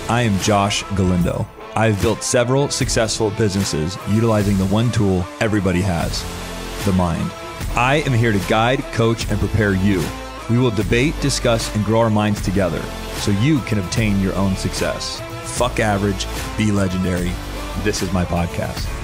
I am Josh Galindo. I've built several successful businesses utilizing the one tool everybody has, the mind. I am here to guide, coach, and prepare you. We will debate, discuss, and grow our minds together so you can obtain your own success. Fuck average, be legendary. This is my podcast.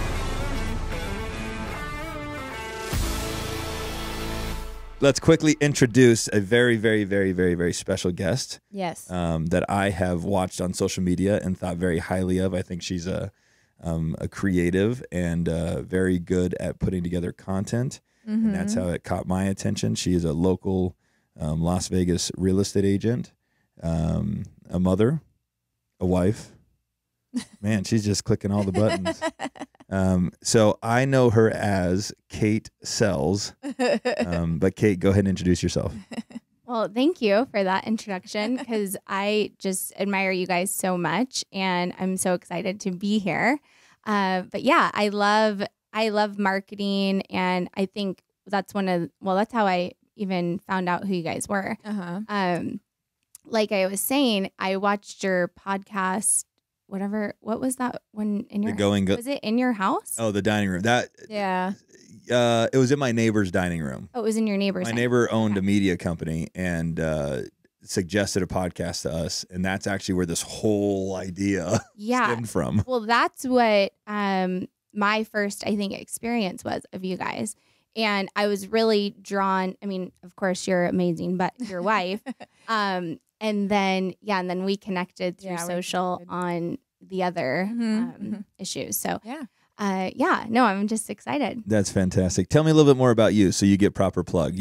Let's quickly introduce a very special guest. Yes. That I have watched on social media and thought very highly of. I think she's a creative and very good at putting together content. Mm-hmm. And that's how it caught my attention. She is a local Las Vegas real estate agent, a mother, a wife. Man, she's just clicking all the buttons. So I know her as Kate Sells. But Kate, go ahead and introduce yourself. Well, thank you for that introduction, because I just admire you guys so much, and I'm so excited to be here. But yeah, I love marketing, and I think that's that's how I even found out who you guys were. Like I was saying, I watched your podcast. What was that one in your house? Was it in your house? Oh, the dining room. Yeah. It was in my neighbor's dining room. Oh, it was in your neighbor's. My neighbor owned a media company and suggested a podcast to us, and that's actually where this whole idea stemmed from. Well, that's what my first, I think, experience was of you guys. And I was really drawn. I mean, of course, you're amazing, but your wife. And then we connected through social on the other issues. So I'm just excited. That's fantastic. Tell me a little bit more about you, so you get proper plug.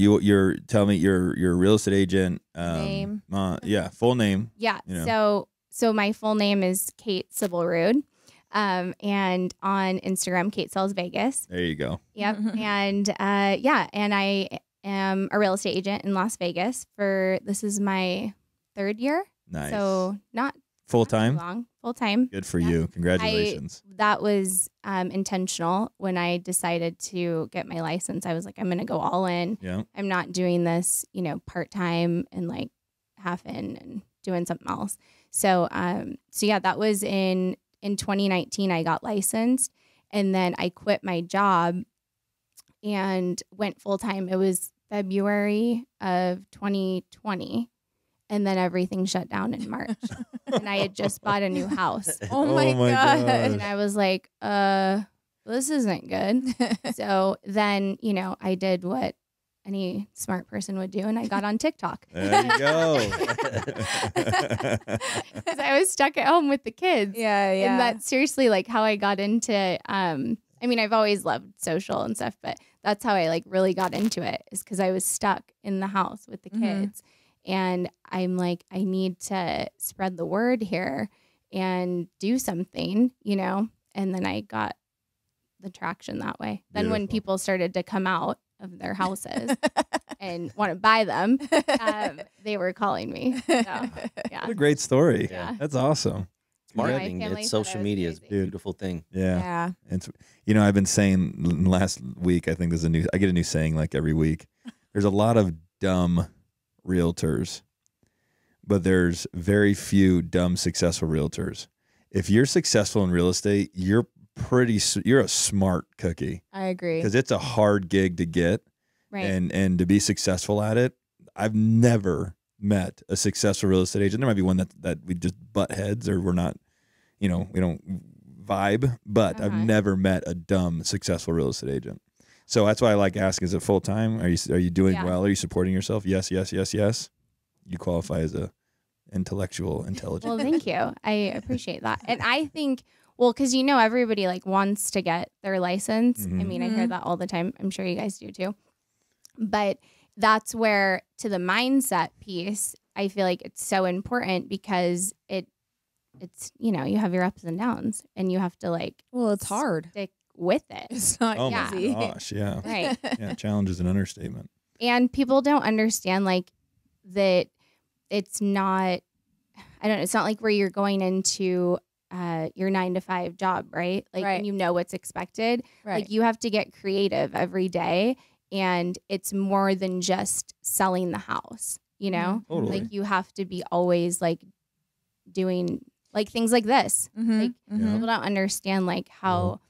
Tell me you're a real estate agent. Name. Full name. Yeah. You know. So my full name is Kate Sibelrud. And on Instagram, Kate Sells Vegas. There you go. Yep. And and I am a real estate agent in Las Vegas this is my 3rd year. Nice. So not full time. Long. Full time. Good for you. Congratulations. That was intentional. When I decided to get my license, I was like, I'm going to go all in. Yeah. I'm not doing this, part time and like half in and doing something else. So that was in 2019. I got licensed, and then I quit my job and went full time. It was February of 2020. And then everything shut down in March. And I had just bought a new house. Oh my God. And I was like, this isn't good. So then, I did what any smart person would do, and I got on TikTok. There you go. Because I was stuck at home with the kids. Yeah. And that's seriously like how I got into, I've always loved social and stuff, but that's how I like really got into it, is because I was stuck in the house with the kids. And I'm like, I need to spread the word here and do something, and then I got the traction that way. Then when people started to come out of their houses and want to buy them, they were calling me. So, yeah. What a great story. Yeah. That's awesome. Marketing, it's social media. It's a beautiful thing. Yeah. It's, I've been saying last week, I think I get a new saying like every week. There's a lot of dumb realtors, but there's very few dumb successful realtors. If you're successful in real estate, you're a smart cookie. I agree, because it's a hard gig to get, right? And to be successful at it. I've never met a successful real estate agent. There might be one that we just butt heads, or we're not, we don't vibe, but I've never met a dumb successful real estate agent. So that's why I like asking, is it full time? Are you doing well? Are you supporting yourself? Yes. You qualify as a intelligent. Well, thank you. I appreciate that. And I think, because everybody like wants to get their license. I mean, I hear that all the time. I'm sure you guys do too. But that's where, to the mindset piece, I feel like it's so important, because it's you have your ups and downs, and you have to it's hard. Stick with it. It's not easy. Oh my gosh, yeah. Right. Yeah, challenge is an understatement. And people don't understand that it's not, it's not like where you're going into your 9-to-5 job, right? And you know what's expected. Right. You have to get creative every day, and it's more than just selling the house, Totally. You have to be always doing like things like this. Like Yeah. people don't understand like how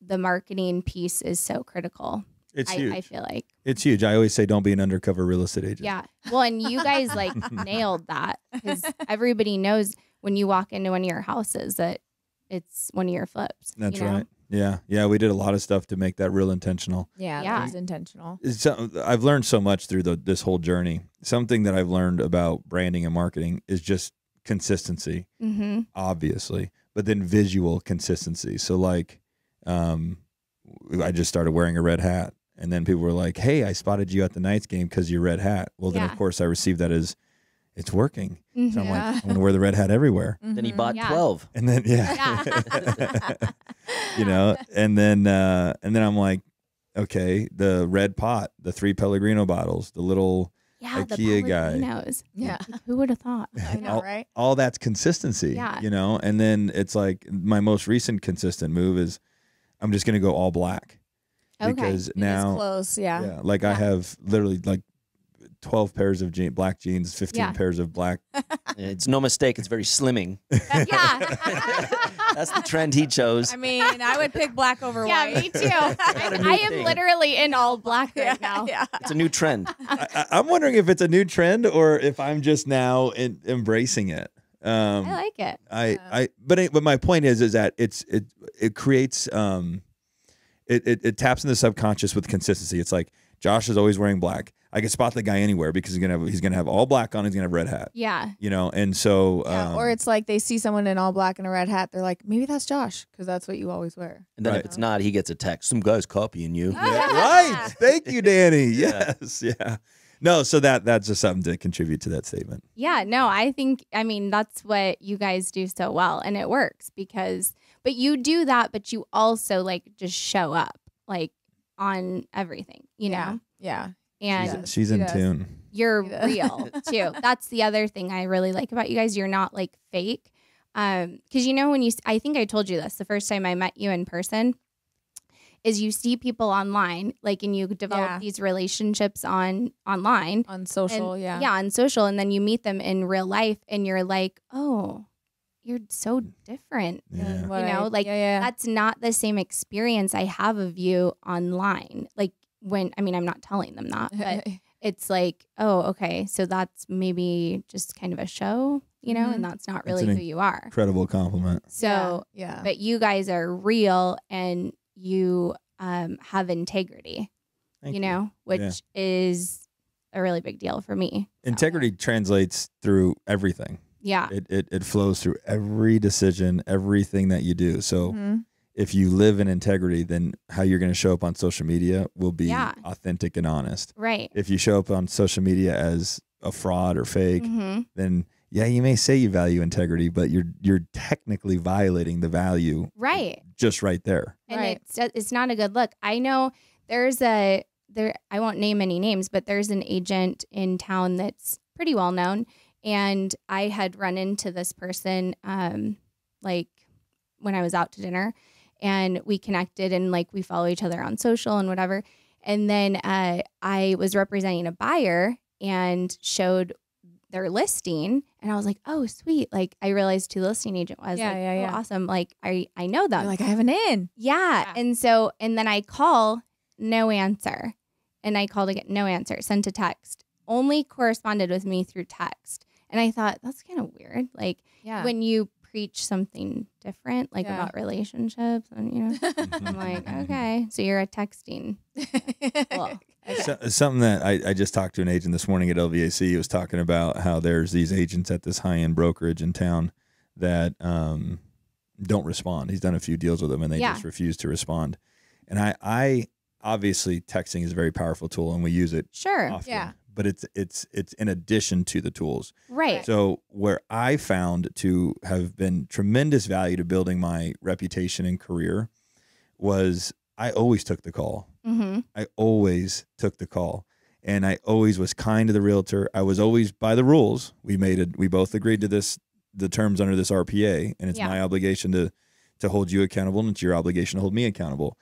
the marketing piece is so critical. It's huge. I feel like It's huge. I always say don't be an undercover real estate agent. yeah. Well, and you guys like nailed that because everybody knows when you walk into one of your houses that it's one of your flips. That's you know? right. Yeah. Yeah. We did a lot of stuff to make that real intentional. Yeah, Yeah. that was intentional. I've learned so much through this whole journey. Something that I've learned about branding and marketing is just consistency, obviously, but then visual consistency. So like, I just started wearing a red hat, and then people were like, "Hey, I spotted you at the Knights game because your red hat." Well, then of course I received that as it's working. So I'm like, I'm gonna wear the red hat everywhere. Then he bought 12. And then you know, and then I'm like, okay, the red pot, the 3 Pellegrino bottles, the little IKEA guy. Yeah. Like, who would have thought? I know, right? All that's consistency. Yeah. You know, and then it's like my most recent consistent move is I'm just gonna go all black. Okay. Because now close, yeah. like I have literally like 12 pairs of black jeans, 15 pairs of black. It's no mistake. It's very slimming. Yeah. That's the trend he chose. I mean, I would pick black over white. Yeah, me too. I am literally in all black right now. Yeah. It's a new trend. I'm wondering if it's a new trend or if I'm just now embracing it. I like it. But my point is that it creates it taps in the subconscious with consistency. It's like Josh is always wearing black. I can spot the guy anywhere because he's gonna have all black on. He's gonna have red hat. Yeah. You know, and so or it's like they see someone in all black and a red hat. They're like, maybe that's Josh because that's what you always wear. And then if it's not, he gets a text. Some guy's copying you. yeah, right. Thank you, Danny. Yes. Yeah. No, so that's just something to contribute to that statement. Yeah, no, I mean, that's what you guys do so well, and it works but you do that, but you also like just show up like on everything, you know? Yeah. And she's in tune. You're real too. That's the other thing I really like about you guys. You're not like fake. Because you know, I think I told you this the first time I met you in person, is you see people online, like, and you develop these relationships online. On social, and, yeah, on social. And then you meet them in real life and you're like, oh, you're so different. Yeah. You know, like that's not the same experience I have of you online. Like I'm not telling them that, but it's like, oh, okay. So that's maybe just kind of a show, you know, and that's not really who you are. Incredible compliment. So, but you guys are real and you have integrity, you know, which is a really big deal for me. Integrity translates through everything. Yeah. It flows through every decision, everything that you do. So if you live in integrity, then how you're going to show up on social media will be authentic and honest. Right. If you show up on social media as a fraud or fake, then you may say you value integrity, but you're technically violating the value. Right. Just right there. And it's not a good look. I know I won't name any names, but there's an agent in town that's pretty well known. And I had run into this person like when I was out to dinner, and we connected and like we follow each other on social and whatever. And then I was representing a buyer and showed their listing, and I was like, oh, sweet. Like I realized who the listing agent was. Oh, awesome. Like I know them. You're like, I have an in. Yeah. And then I call, no answer. And I called again, no answer. Sent a text. Only corresponded with me through text. And I thought, that's kind of weird. Like when you preach something different, like about relationships, and you know, I'm like, okay, so you're a texting. Cool. Something that I just talked to an agent this morning at LVAC. He was talking about how there's these agents at this high-end brokerage in town that don't respond. He's done a few deals with them, and they just refuse to respond. And I obviously texting is a very powerful tool, and we use it often. Yeah. But it's in addition to the tools. Right. So where I found to have been tremendous value to building my reputation and career was I always took the call. I always took the call. And I always was kind to the realtor. I was always by the rules. We both agreed to the terms under this RPA, and it's my obligation to hold you accountable, and it's your obligation to hold me accountable.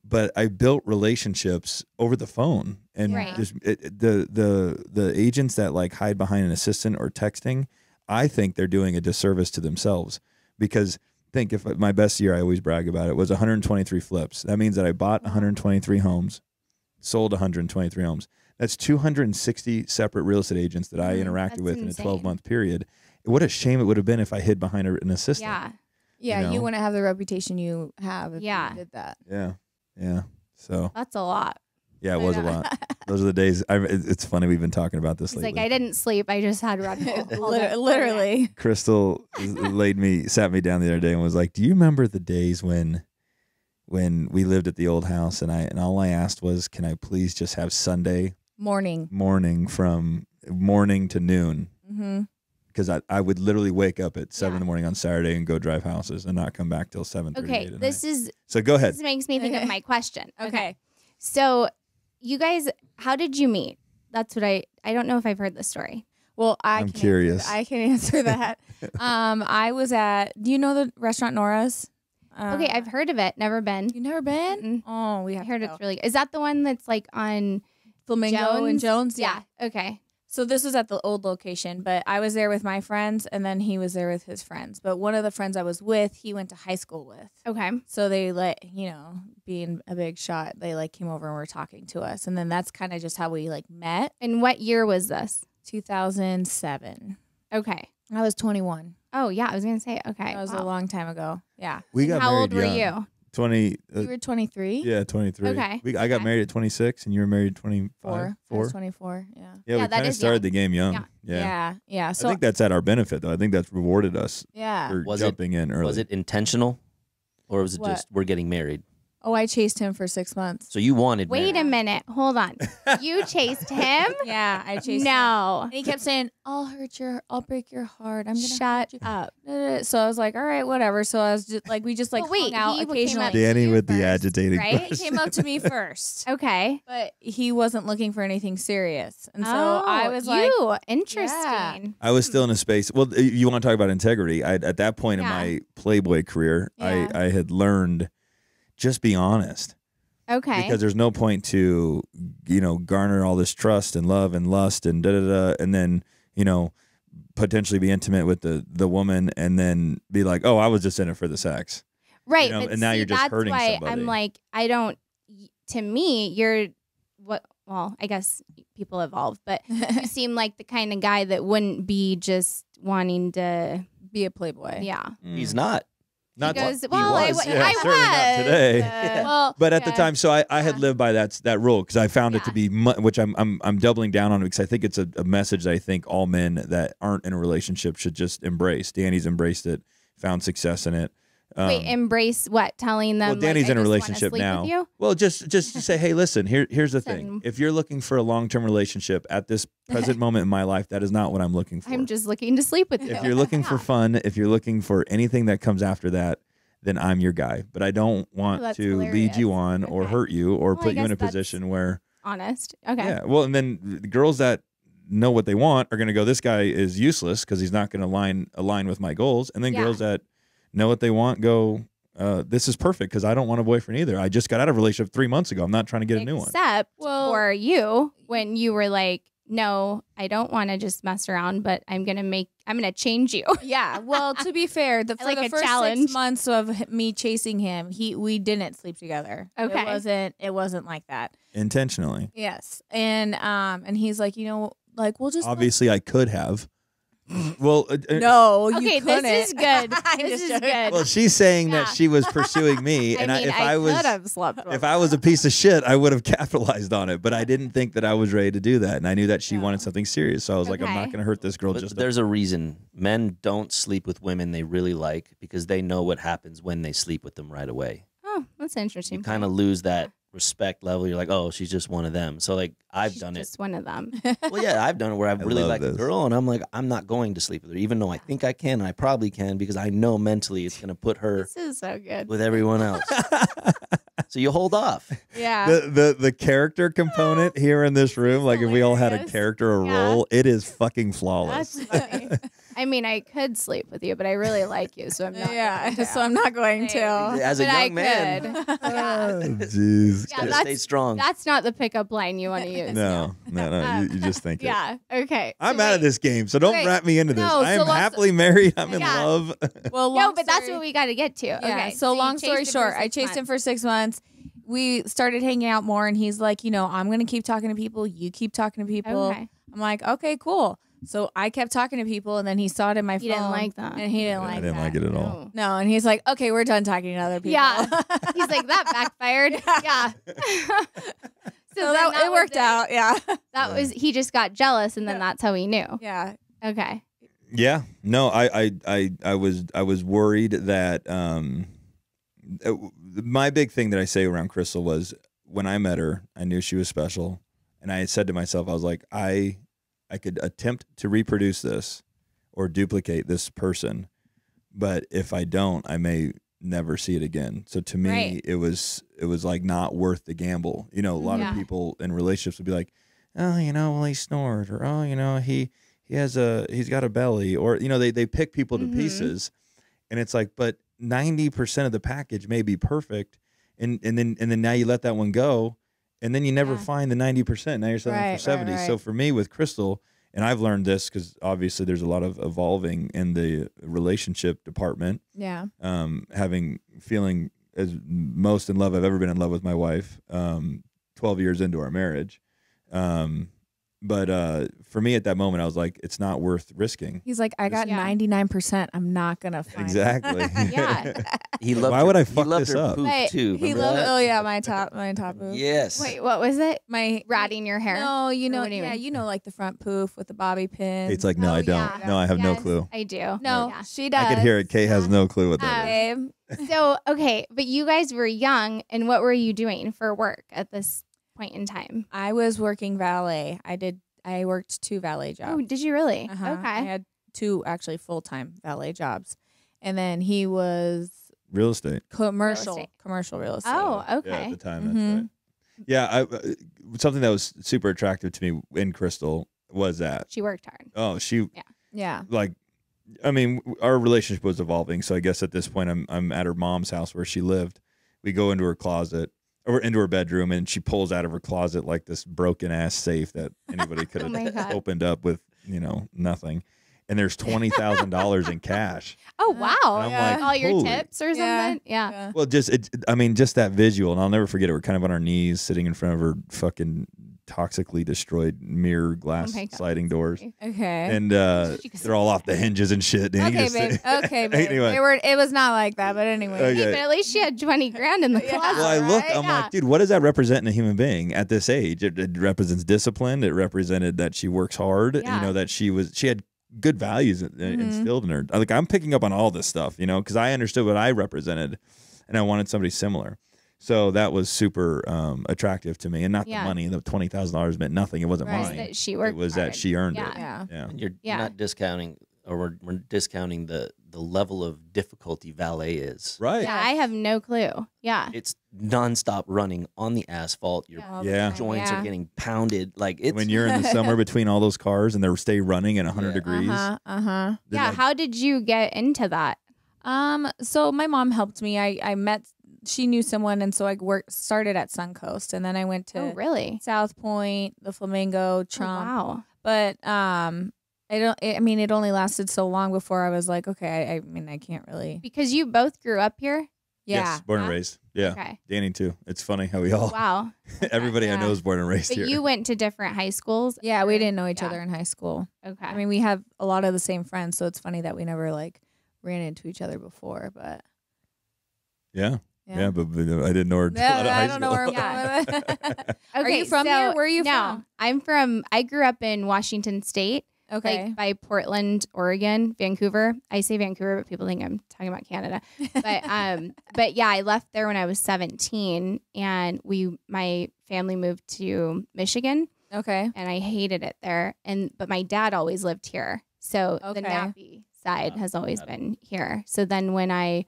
But I built relationships over the phone, and the agents that like hide behind an assistant or texting, I think they're doing a disservice to themselves, because think, if my best year, I always brag about it, was 123 flips. That means that I bought 123 homes, sold 123 homes. That's 260 separate real estate agents that I interacted with in a 12-month period. What a shame it would have been if I hid behind an assistant. Yeah. Yeah, You know? you wouldn't have the reputation you have if Yeah. you did that. Yeah. Yeah. So, That's a lot. yeah, it was a lot. Those are the days. It's funny, we've been talking about this He's lately. like, I didn't sleep. I just had Red Bull. all day. Literally. Crystal sat me down the other day and was like, do you remember the days when we lived at the old house and all I asked was, can I please just have Sunday morning from morning to noon? Mm-hmm. Because I would literally wake up at 7 in the morning on Saturday and go drive houses and not come back till 7:30. Okay, So go ahead. this makes me think of my question. Okay. So you guys, how did you meet? That's what I don't know if I've heard this story. Well, I'm curious. I can answer that. I was at, do you know the restaurant Nora's? Okay, I've heard of it. Never been. You never been? Mm-mm. Oh, we I have heard to go. it's really good. Is that the one that's like on Flamingo and Jones? Yeah. Okay. So this was at the old location, but I was there with my friends, and then he was there with his friends. But one of the friends I was with, he went to high school with. Okay. So they being a big shot, they came over and were talking to us, and then that's kind of just how we met. And what year was this? 2007. Okay. I was 21. Oh yeah, I was gonna say okay. That was wow. a long time ago. Yeah. We got How married old were young. you? 20. You were 23. Yeah, 23. Okay. I got Okay. married at 26, and you were married at 25. 4. I was 24. Yeah. Yeah, Yeah, we that kind of is started young. the game young. Yeah. Yeah. Yeah. I So think that's at our benefit, though. I think that's rewarded us yeah. for Was it- jumping in early. Was it intentional, or was it What? just we're getting married? Oh, I chased him for 6 months. So you wanted Wait marriage. a minute. Hold on. You chased him? Yeah, I chased him. No. And he kept saying, I'll break your heart. I'm gonna Shut hurt you." up. So I was like, all right, whatever. So I was just we just But wait, hung out he came occasionally. up to Danny you with the first, agitating right? He voice. came up to me first, Okay. but he wasn't looking for anything serious. And so I was like, interesting. I was still in a space. Well, you want to talk about integrity? At that point in Yeah. my Playboy career, Yeah. I had learned just be honest. Okay. Because there's no point to, garner all this trust and love and lust and and then, potentially be intimate with the woman and then be like, oh, I was just in it for the sex. Right. You know, but and now see, you're just that's hurting why somebody. I'm like, to me, you're well, I guess people evolve, but you seem like the kind of guy that wouldn't be just wanting to, be a playboy. yeah. He's not. Not He goes, he well, was. I Yeah, certainly not today. Well, But at the yeah. time, so I had lived by that rule because I found it to Yeah. be, which I'm doubling down on because I think it's a message that I think all men that aren't in a relationship should just embrace. Danny's embraced it, found success in it. Wait, embrace what? Telling them. Well, Danny's like, in I a just wanna relationship sleep now. With you? Well, just to say, hey, listen, here's the thing. Listen. If you're looking for a long-term relationship at this present moment in my life, that is not what I'm looking for. I'm just looking to sleep with you. If you're looking for fun, if you're looking for anything that comes after that, then I'm your guy. But I don't want that's to lead you hilarious. on or Okay. hurt you or Well, I put you in guess a that's- position where honest. Okay. yeah. Well, and then the girls that know what they want are going to go, this guy is useless because he's not going to align with my goals. And then Yeah. girls that know what they want go, this is perfect because I don't want a boyfriend either. I just got out of a relationship 3 months ago. I'm not trying to get a new one. Except Well- for you, when you were like, no, I don't want to just mess around, but I'm gonna change you. Yeah. Well, to be fair, for like the a first challenge. 6 months of me chasing him, we didn't sleep together. Okay. It wasn't like that. Intentionally. Yes. And he's like, we'll just Obviously, I could have. Well, no, you Okay, couldn't. this is good. I'm This just is joking. good. well, she's saying Yeah. that she was pursuing me, and I could have slept with if I was a piece of shit, I would have capitalized on it. But I didn't think that I was ready to do that, and I knew that she wanted something serious. So I was like, I'm Okay. not going to hurt this girl. But Just there's a reason men don't sleep with women they really like because they know what happens when they sleep with them right away. Oh, that's interesting. You kind of lose that respect level. You're like, oh, she's just one of them. So like I've She's done it. just one of them. Well, yeah, I've done it where I've really love liked a this. girl, and I'm like, I'm not going to sleep with her, even though I think I can, and I probably can because I know mentally it's going to put her This is so good. with everyone else. So you hold off. Yeah. the character component here in this room, like if we all had a hilarious. character or Yeah. role, it is fucking flawless. That's funny. I mean, I could sleep with you, but I really like you, so I'm not. Yeah, going so I'm not going to. As a But I young man, could. Oh, jeez. Yeah, gotta that's stay strong. That's not the pickup line you want to use. No. You just think it. Yeah. Okay. I'm So out of wait. this game, so don't Wait. wrap me into this. No, I am so let's- happily married. I'm in Yeah. love. Well, No, but that's what we got to get to. Yeah. Okay. So you long story chased him for short, I 6 chased him months. for 6 months. We started hanging out more, and he's like, I'm going to keep talking to people. You keep talking to people. Okay. I'm like, okay, cool. So I kept talking to people, and then he saw it in my phone. He didn't like that. And he didn't like I didn't that. like it at all. No. No, and he's like, okay, we're done talking to other people. Yeah. He's like, that backfired. Yeah. So then it was worked out. Yeah. That was, he just got jealous, and then that's how he knew. Yeah. Okay. Yeah. No, I was worried that my big thing that I say around Crystal was when I met her, I knew she was special, and I had said to myself, I was like, I could attempt to reproduce this or duplicate this person, but if I don't, I may never see it again. So to me, Right. it was like not worth the gamble. A lot Yeah. of people in relationships would be like, oh, well, he snores, or oh, he's got a belly, or they pick people to Mhm. pieces, and it's like, but 90% of the package may be perfect, and then now you let that one go, and then you never Yeah. find the 90%. Now you're selling Right, for 70. right. So for me with Crystal, and I've learned this because obviously there's a lot of evolving in the relationship department. Yeah. Feeling as most in love I've ever been in love with my wife. 12 years into our marriage. But for me at that moment, I was like, it's not worth risking. He's like, I got Yeah. 99%. I'm not going to find it. Exactly. Yeah. He loved Why her, would I he fuck loved this her up? poop Wait, too. He Remember loved, that? oh yeah, my top boob. Yes. Wait, what was it? My Ratting your hair? No, Or what do you mean? like the front poof with the bobby pin. It's like, no, Oh, I don't. yeah. No, I have no Yes, clue. I do. no, Yeah. she does. I could hear it. Kay has no clue what that is. Babe. So, okay, but you guys were young, and what were you doing for work at this point in time? I was working valet. I worked 2 valet jobs. Oh, did you really? Uh-huh. I Okay. had 2 actually full-time valet jobs. And then he was Real estate. commercial real estate. Oh, Yeah, okay. at the time, Mhm. that's right. Yeah, something that was super attractive to me in Crystal was that. She worked hard. Oh, she Yeah. like, I mean, our relationship was evolving. So I guess at this point, I'm at her mom's house where she lived. We go into her closet or into her bedroom, and she pulls out of her closet like this broken ass safe that anybody could Oh my have God. opened up with nothing. And there's $20,000 in cash. Oh, wow. And I'm like, All your holy- tips or Yeah. something? Yeah. Well, just that visual, and I'll never forget it. We're kind of on our knees, sitting in front of her fucking toxically destroyed mirror glass Oh my God. sliding doors, Okay. and She goes, they're all off the hinges and shit. And you Okay, just babe. sit- Okay, babe. Anyway. It was not like that, but anyway. Okay. Hey, but at least she had 20 grand in the Yeah. closet. Well, I look, right? I'm Yeah. like, dude, what does that represent in a human being at this age? It represents discipline. It represented that she works hard. Yeah. That she had good values instilled in her. Like, I'm picking up on all this stuff, because I understood what I represented, and I wanted somebody similar. So that was super attractive to me, and not Yeah. the money. The $20,000 meant nothing. It wasn't Right. mine. That she worked It was hard. that she earned Yeah. it. Yeah. Yeah. And you're Yeah. not discounting, or we're discounting the level of difficulty valet is. Right. Yeah, I have no clue. Yeah. It's nonstop running on the asphalt. Your All the Yeah. time, joints yeah. are getting pounded. Like it's When you're in the summer between all those cars and they stay running at 100 Yeah. degrees. Uh-huh. they're Yeah. like- How did you get into that? So my mom helped me. I met, she knew someone, and so I started at Suncoast, and then I went to Oh, really? South Point, the Flamingo, Oh, Trump. wow. But it only lasted so long before I was like, okay, I can't really. Because you both grew up here? Yeah. Yes, born and Yeah. raised. Yeah. Okay. Danny too. It's funny how we all, Wow. everybody I Yeah. know is born and raised But here. you went to different high schools? Yeah, we didn't know each Yeah. other in high school. Okay. I mean, we have a lot of the same friends, so it's funny that we never like ran into each other before. But yeah. Yeah, but I didn't know her. until out of high I don't know where I'm school. going with it. Are you from here? Where are you no, I grew up in Washington State, Okay. like by Portland, Oregon, Vancouver. I say Vancouver, but people think I'm talking about Canada. But yeah, I left there when I was 17, and my family moved to Michigan, Okay. and I hated it there. But my dad always lived here, so the Okay. Nappy side Oh, has always got it. been here. So then when I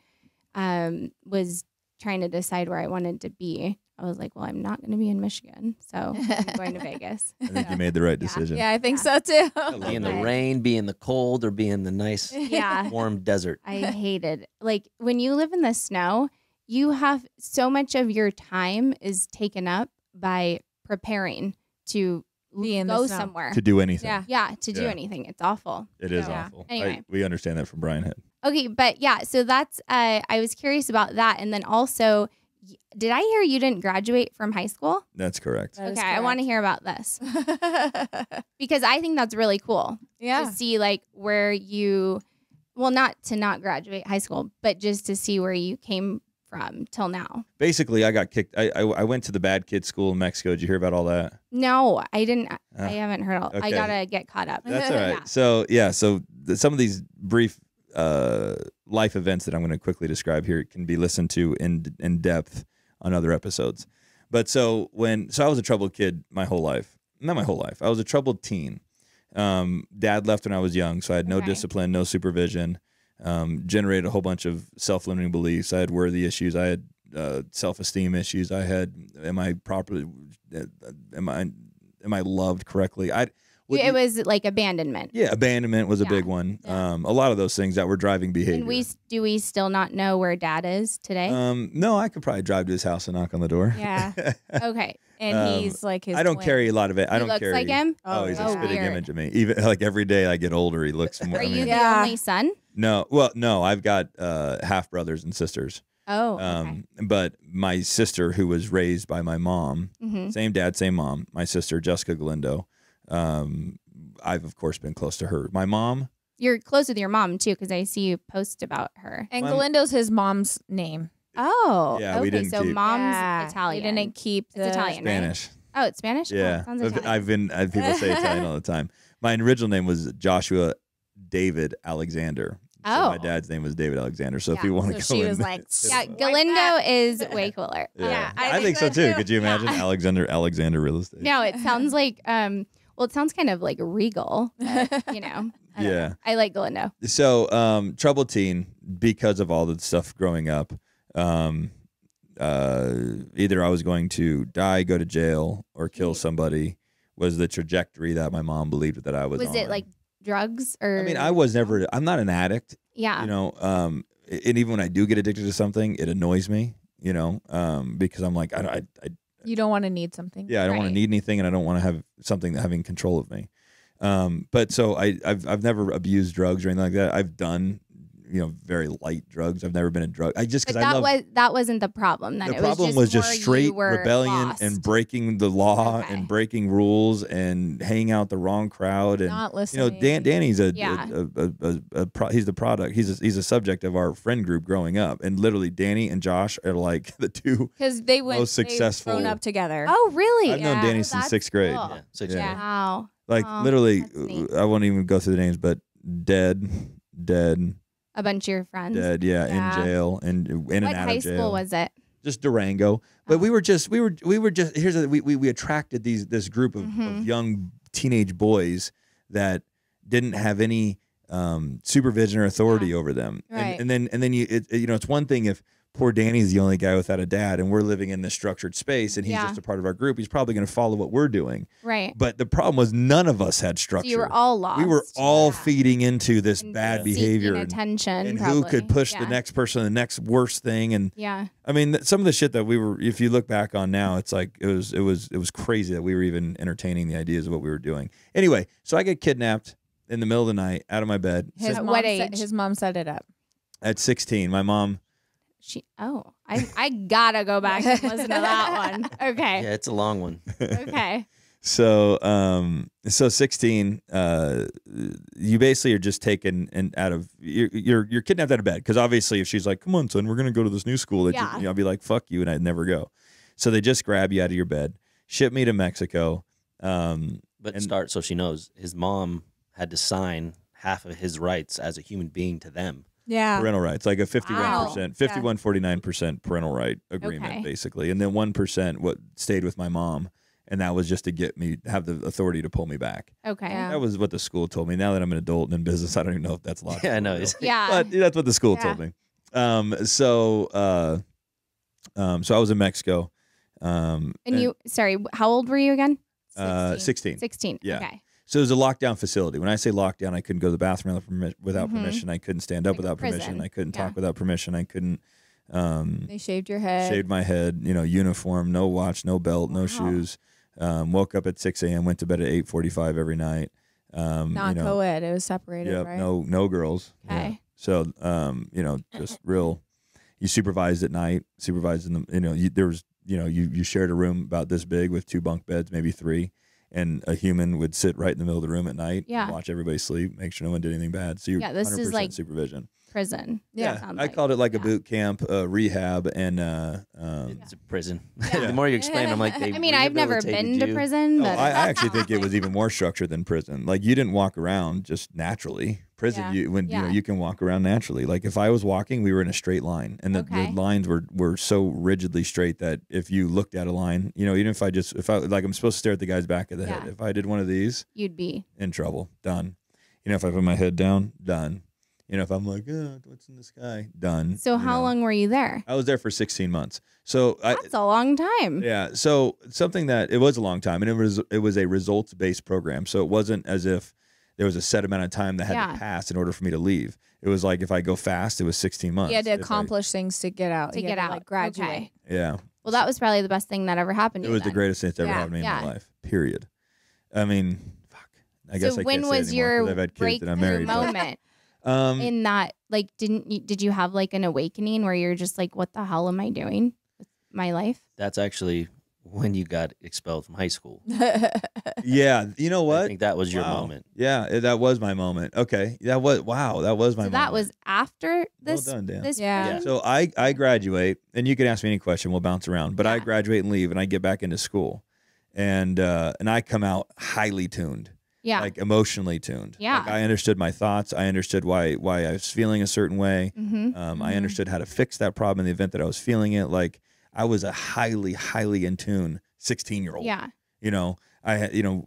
was trying to decide where I wanted to be, I was like, well, I'm not going to be in Michigan, so I'm going to Vegas. I think you made the right decision. Yeah, I think so too. Be in the rain, be in the cold, or be in the nice, warm desert. I hated, like, when you live in the snow, you have so much of your time is taken up by preparing to go somewhere. To do anything. Yeah, to do anything. It's awful. It is awful. Anyway. We understand that from Brian Head. Okay, but yeah, so that's, I was curious about that. And then also, did I hear you didn't graduate from high school? That's correct. Okay, I want to hear about this. Because I think that's really cool. Yeah. To see like where you, well, not to not graduate high school, but just to see where you came from till now. Basically, I got kicked. I went to the bad kid school in Mexico. Did you hear about all that? No, I didn't. I haven't heard all. Okay. I gotta get caught up. That's all right. So yeah, some of these brief life events that I'm going to quickly describe here can be listened to in depth on other episodes. But so I was a troubled kid my whole life. Not my whole life. I was a troubled teen. Dad left when I was young, so I had no discipline, no supervision. Generated a whole bunch of self-limiting beliefs. I had worthy issues. I had self-esteem issues. I had, am I loved correctly? It was like abandonment. Yeah, abandonment was a big one. Yeah. A lot of those things that were driving behavior. And do we still not know where Dad is today? No, I could probably drive to his house and knock on the door. Yeah. Okay. And he's like his I don't twin. carry a lot of it. I He don't looks carry. like him? Oh, he's a spitting weird. image of me. Even like every day I get older, he looks more. Are you the Yeah. only son? No, well, no, I've got half brothers and sisters. Oh, okay. But my sister, who was raised by my mom, same dad, same mom, my sister, Jessica Galindo, I've, of course, been close to her. My mom. You're close with your mom, too, because I see you post about her. And Galindo's his mom's name. Oh, Yeah, okay. we didn't So keep. mom's Italian. We didn't keep the It's Italian, right? Spanish. Oh, it's Spanish? Yeah. Oh, sounds Italian. People say Italian all the time. My original name was Joshua David Alexander. So Oh. my dad's name was David Alexander. So if we want to So go she in was there- like, Yeah, Galindo is way cooler. Yeah, I I think so think too. so, too. Could you imagine Alexander Real Estate? No, it sounds like, well, it sounds kind of like regal, but, you know. I don't know. I like Galindo. So, troubled teen because of all the stuff growing up. Either I was going to die, go to jail, or kill somebody was the trajectory that my mom believed that I was on. Was it like drugs or? I mean, I'm not an addict. Yeah. You know, and even when I do get addicted to something, it annoys me, you know, because I'm like, you don't want to need something. yeah, I don't want to Right. need anything, and I don't want to have something having control of me. But so I've never abused drugs or anything like that. I've done, you know, very light drugs. I've never been a drug. But Because I love. that wasn't the problem. Then The problem was just more you straight were rebellion lost. and breaking the law Okay. and breaking rules and hanging out the wrong crowd and Not you listening. know Danny's Yeah. he's the product. He's a subject of our friend group growing up, and literally Danny and Josh are like the two. Because they went Most successful- They've grown up together. Oh, really? I've known Danny since That's sixth grade. cool. Yeah. So Yeah. Wow. Like Oh, literally, that's neat. I won't even go through the names, but dead, A bunch of your friends. yeah, Yeah. in jail and in and What out high of jail. school was it? Just Durango. But Oh. we were just here's the, we attracted this group of young teenage boys that didn't have any supervision or authority over them. Right. And then you know, it's one thing if poor Danny's the only guy without a dad and we're living in this structured space and he's Yeah. just a part of our group, he's probably going to follow what we're doing. Right. But the problem was none of us had So structure. you were all lost. we were all Yeah. feeding into this And bad seeking behavior attention, and probably. who could push Yeah. the next person, the next worst thing. And Yeah. I mean, some of the shit that we were, if you look back on now, it's like, it was crazy that we were even entertaining the ideas of what we were doing. Anyway, so I get kidnapped in the middle of the night out of my bed His At mom what set- age? his mom set it up. at 16. My mom, I gotta go back and listen to that one. Okay. Yeah, it's a long one. Okay. so 16, you basically are just taken and out of, you're kidnapped out of bed. Because obviously if she's like, come on, son, we're going to go to this new school. That Yeah. I'll be like, fuck you. And I'd never go. So they just grab you out of your bed, ship me to Mexico. But And- start so she knows his mom had to sign half of his rights as a human being to them. Yeah. Parental rights, like a 51%, Wow. 51-49% parental right agreement, Okay. basically. And then 1% what stayed with my mom. And that was just to get me, have the authority to pull me back. Okay. Yeah. That was what the school told me. Now that I'm an adult and in business, I don't even know if that's logical. Yeah, I know. or real. Yeah. But that's what the school Yeah. told me. So I was in Mexico. And you, sorry, how old were you again? 16. 16. Yeah. Okay. So it was a lockdown facility. When I say lockdown, I couldn't go to the bathroom without permission. I couldn't stand up Like a without permission. prison. I couldn't talk without permission. I couldn't. They shaved your head. Shaved my head. You know, uniform, no watch, no belt, no shoes. Woke up at 6 a.m. Went to bed at 8:45 every night. Not co-ed. It was separated, Yep. right? No girls. Okay. Yeah. So you know, just real. You supervised at night. Supervised in the. You know, there was. You know, you shared a room about this big with 2 bunk beds, maybe 3. And a human would sit right in the middle of the room at night, and watch everybody sleep, make sure no one did anything bad. So you're 100% is like supervision. Prison. Yeah, I called it like a boot camp, rehab, and It's a prison. Yeah. The more you explain, I'm like, I mean, I've never been to prison, but I actually think it was even more structured than prison. Like you didn't walk around just naturally. Prison, you know, you can walk around naturally. Like if I was walking, we were in a straight line, and the lines were so rigidly straight that if you looked at a line, you know, even if I like I'm supposed to stare at the guy's back of the head. If I did one of these, you'd be in trouble. Done. You know, if I put my head down, done. You know, if I'm like, what's in the sky? Done. So how long were you there? I was there for 16 months. So that's a long time. Yeah. So something that it was a long time, and it was a results based program. So it wasn't as if there was a set amount of time that had to pass in order for me to leave. It was like if I go fast, it was 16 months. You had to accomplish things to get out. To get out, like graduate. Okay. Yeah. Well, that was probably the best thing that ever happened to you. It was the greatest thing that's ever happened to me in my life. Period. I mean, fuck. I guess I when can't say was it anymore your 'cause I've had kids and I'm married. moment? In that, like, did you have like an awakening where you're just like, what the hell am I doing with my life? That's actually when you got expelled from high school. Yeah, you know what? I think that was your moment. Yeah, that was my moment. Okay, that was my moment. That was after this. Well done, Dan. This Yeah. So I graduate, and you can ask me any question. We'll bounce around. But I graduate and leave, and I get back into school, and I come out highly tuned. Yeah. Like emotionally tuned. Yeah. Like I understood my thoughts. I understood why I was feeling a certain way. I understood how to fix that problem in the event that I was feeling it. Like I was a highly, highly in tune 16-year-old. Yeah. You know,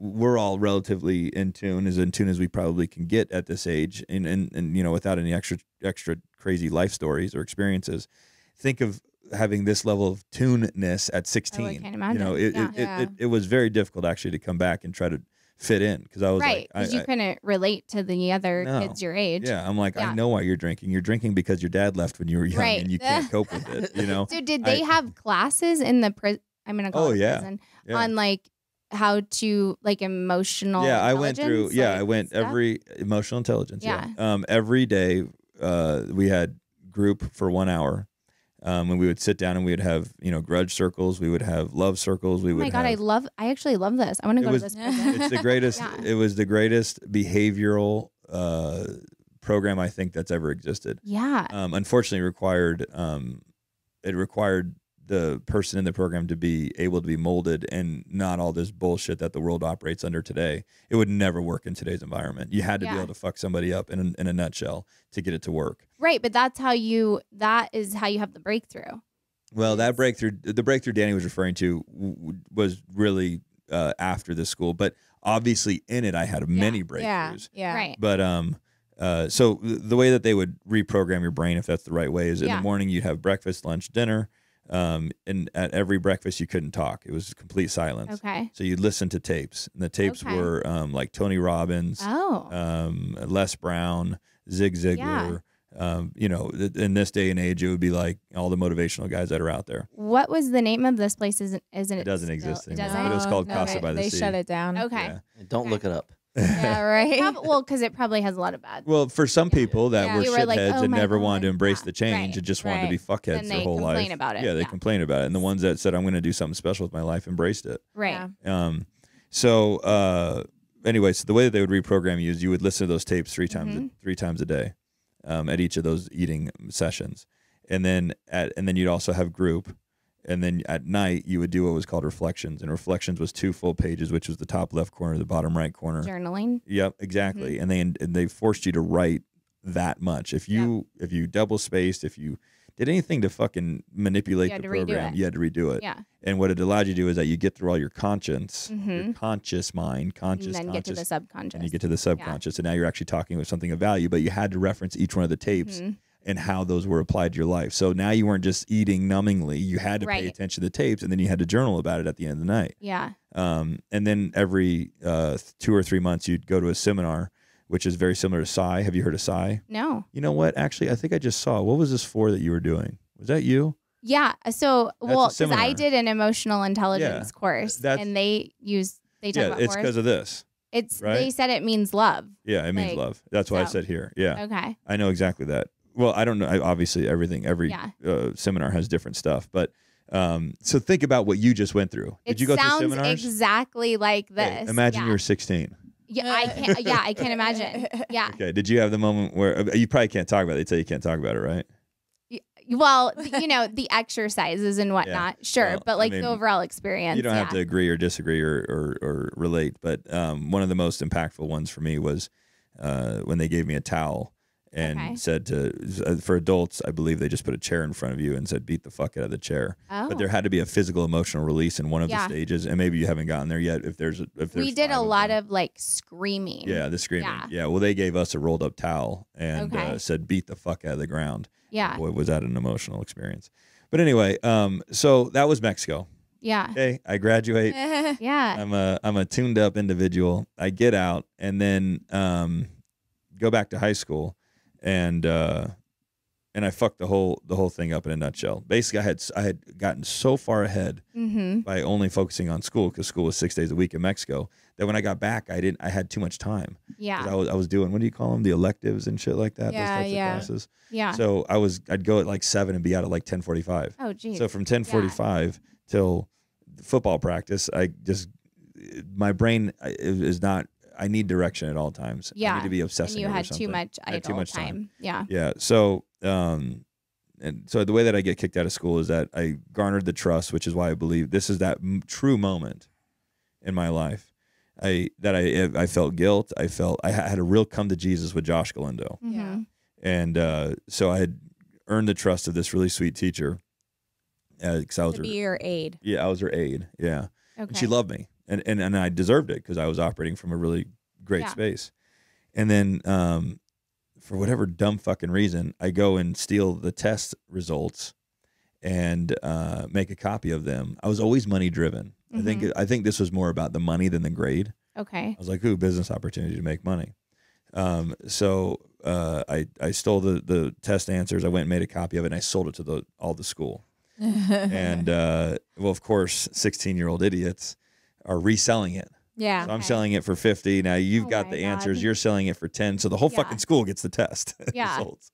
we're all relatively in tune as we probably can get at this age, and you know, without any extra crazy life stories or experiences. Think of having this level of tuneness at 16. I can't imagine. You know, it was very difficult actually to come back and try to fit in because I was right, because you couldn't relate to the other No. kids your age. Yeah, I'm like, I know why you're drinking. You're drinking because your dad left when you were young, Right. and you can't cope with it. You know. So did they have classes in the prison? I'm gonna call it prison on like how to like emotional. Yeah, I went through. intelligence, Yeah, like, I went stuff? every emotional intelligence. Yeah. Every day, we had group for 1 hour. And we would sit down and we would have, you know, grudge circles. We would have love circles. We Oh would my God, I actually love this. I want to go to this prison. It's the greatest. Yeah. It was the greatest behavioral program I think that's ever existed. Yeah. Unfortunately, it required the person in the program to be able to be molded and not all this bullshit that the world operates under today. It would never work in today's environment. You had to be able to fuck somebody up in a nutshell to get it to work. Right, but that is how you have the breakthrough. Well, the breakthrough Danny was referring to was really after this school, but obviously in it I had many breakthroughs. Yeah. Right. But so the way that they would reprogram your brain, if that's the right way, is in the morning you'd have breakfast, lunch, dinner. And at every breakfast you couldn't talk. It was complete silence. Okay. So you'd listen to tapes, and the tapes were like Tony Robbins, Les Brown, Zig Ziglar. You know, in this day and age, it would be like all the motivational guys that are out there. What was the name of this place? Isn't it doesn't still, exist it anymore? doesn't? But it was called Casa by the Sea. They shut it down. Okay. Yeah. Don't look it up. Yeah, right. Well, because it probably has a lot of bad. Well, for some people that were You were shitheads like, oh and my never God. wanted to embrace Yeah. the change Right. and just wanted to be fuckheads And their they whole life. complain about it. Yeah, they Yeah. complained about it. And the ones that said, I'm going to do something special with my life, embraced it. Right. Yeah. So anyway, so the way that they would reprogram you is you would listen to those tapes three times a day, at each of those eating sessions, and then you'd also have group, and then at night you would do what was called reflections, and reflections was 2 full pages, which was the top left corner, the bottom right corner. Journaling. Yep, exactly. And they forced you to write that much. If you double spaced, if you did anything to fucking manipulate the program, you had to redo it. Yeah. And what it allowed you to do is that you get through all your conscious mind, And then get to the subconscious. and you get to the subconscious, and now you're actually talking with something of value. But you had to reference each one of the tapes and how those were applied to your life. So now you weren't just eating numbingly. You had to pay Right. attention to the tapes, and then you had to journal about it at the end of the night. Yeah. And then every 2 or 3 months, you'd go to a seminar, which is very similar to Psi. Have you heard of Psi? No. You know what? Actually, I think I just saw. What was this for that you were doing? Was that you? Yeah. So, a well, because seminar. I did an emotional intelligence course, that's- and they talk Yeah, about it's more. because of this. They right? said it means love. Yeah, it means Like, love. That's why I so- said here. Yeah, Okay. I know exactly that. Well, I don't know. Obviously, every Yeah. seminar has different stuff. But so think about what you just went through. Did you go through sounds seminars? exactly like this. Okay, imagine yeah. you were 16. Yeah, I can't. Yeah, I can't imagine. Yeah. Okay. Did you have the moment where you probably can't talk about it? They tell you can't talk about it, right? Well, the exercises and whatnot, sure, Well, but like I mean, the overall experience. You don't have yeah. to agree or disagree or relate. But one of the most impactful ones for me was when they gave me a towel and Okay. said for adults, I believe they just put a chair in front of you and said, beat the fuck out of the chair. Oh. But there had to be a physical emotional release in one of Yeah. the stages. And maybe you haven't gotten there yet. If there's We did 5 a lot them. of like screaming. Yeah, the screaming. Yeah. Yeah. Well, they gave us a rolled up towel and Okay. said, beat the fuck out of the ground. Yeah. Boy, was that an emotional experience. But anyway, so that was Mexico. Yeah. Okay, I graduate. Yeah. I'm a tuned up individual. I get out and then go back to high school, and I fucked the whole thing up in a nutshell. Basically, I had gotten so far ahead Mm-hmm. by only focusing on school, because school was 6 days a week in Mexico, that when I got back, I had too much time. 'Cause Yeah. I was doing, what do you call them, the electives and shit like that. Yeah, those types yeah. of classes. Yeah. So I'd go at like 7 and be out at like 10:45. Oh, geez. So from 10:45 till football practice, my brain is not. I need direction at all times. Yeah. I need to be and obsessing. you over had something. too much I had idle too much time. Yeah. Yeah. So and so the way that I get kicked out of school is that I garnered the trust, which is why I believe this is that true moment in my life. I felt guilt. I had a real come to Jesus with Josh Galindo. Yeah. Mhm. And so I had earned the trust of this really sweet teacher. Because I was To her, be your aide. I was her aide. Yeah. Okay. And she loved me. And I deserved it because I was operating from a really great Yeah. space. And then for whatever dumb fucking reason, I go and steal the test results and make a copy of them. I was always money driven. I think this was more about the money than the grade. Okay. I was like, ooh, business opportunity to make money. So I stole the test answers. I went and made a copy of it, and I sold it to all the school. And well, of course, 16-year-old idiots are reselling it. Yeah. So I'm Okay. selling it for 50. Now you've Oh got my the answers. God. You're selling it for 10. So the whole Yeah. fucking school gets the test Yeah. results.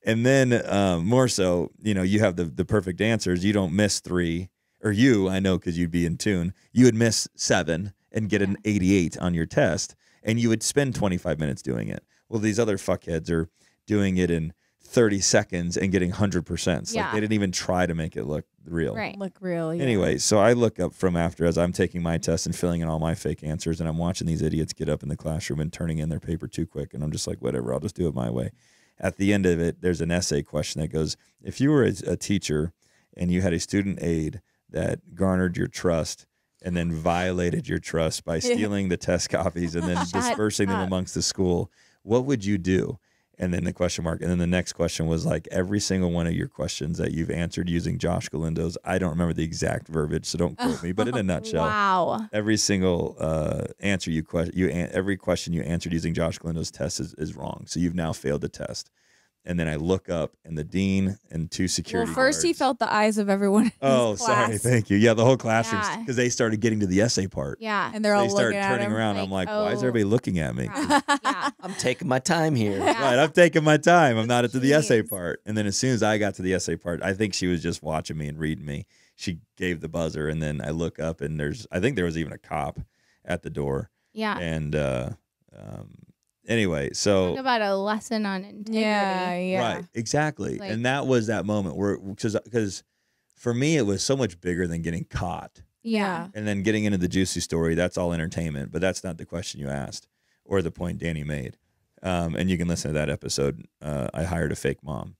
And then more so, you have the perfect answers. You don't miss 3, or I know, because you'd be in tune. You would miss 7 and get an 88 on your test, and you would spend 25 minutes doing it. Well, these other fuckheads are doing it in 30 seconds and getting 100%. Yeah. Like they didn't even try to make it look real. Right. Look real. Yeah. Anyway, so I look up from after as I'm taking my test and filling in all my fake answers, and I'm watching these idiots get up in the classroom and turning in their paper too quick. And I'm just like, whatever, I'll just do it my way. At the end of it, there's an essay question that goes, if you were a teacher and you had a student aide that garnered your trust and then violated your trust by stealing the test copies and then dispersing them up. amongst the school, what would you do? And then the question mark. And then the next question was like every single one of your questions that you've answered using Josh Galindo's. I don't remember the exact verbiage, so don't quote me, but in a nutshell, Wow. every single answer every question you answered using Josh Galindo's test is wrong. So you've now failed the test. And then I look up, and the dean and 2 security Well, first he guards- felt the eyes of everyone. In Oh, his sorry, class. thank you. Yeah, the whole classroom, Yeah. because they started getting to the essay part. Yeah. And they're all They start looking at turning him. around. I'm like, why is oh, everybody looking at me? crap. Yeah. I'm taking my time here. Yeah. Right, I'm taking my time. I'm not at the essay Jeez. part. And then as soon as I got to the essay part, I think she was just watching me and reading me. She gave the buzzer, and then I look up, and I think there was even a cop at the door. Yeah. And anyway, so Talk about a lesson on integrity. Yeah, yeah. right, exactly. Like- and that was that moment where, because for me, it was so much bigger than getting caught. Yeah. And then getting into the juicy story, that's all entertainment, but that's not the question you asked or the point Danny made. And you can listen to that episode. I hired a fake mom,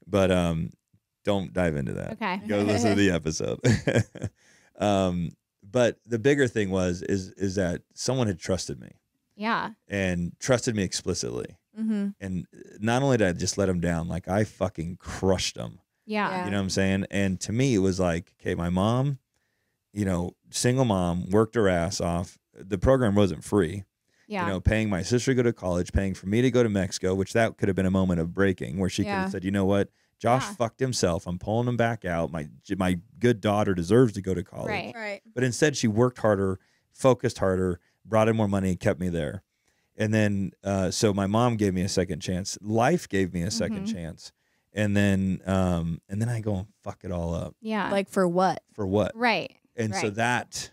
but don't dive into that. Okay. Go listen to the episode. But the bigger thing is that someone had trusted me Yeah. and trusted me explicitly. And not only did I just let them down, like I fucking crushed them. Yeah. You know what I'm saying? And to me, it was like, okay, my mom, you know, single mom, worked her ass off. The program wasn't free. Yeah. You know, paying my sister to go to college, paying for me to go to Mexico, which that could have been a moment of breaking where she could have said, you know what, Josh fucked himself. I'm pulling him back out. My good daughter deserves to go to college. Right. But instead, she worked harder, focused harder, brought in more money, and kept me there. And then, so my mom gave me a second chance. Life gave me a second chance. And then I go and fuck it all up. Yeah. Like for what? For what? Right. And so that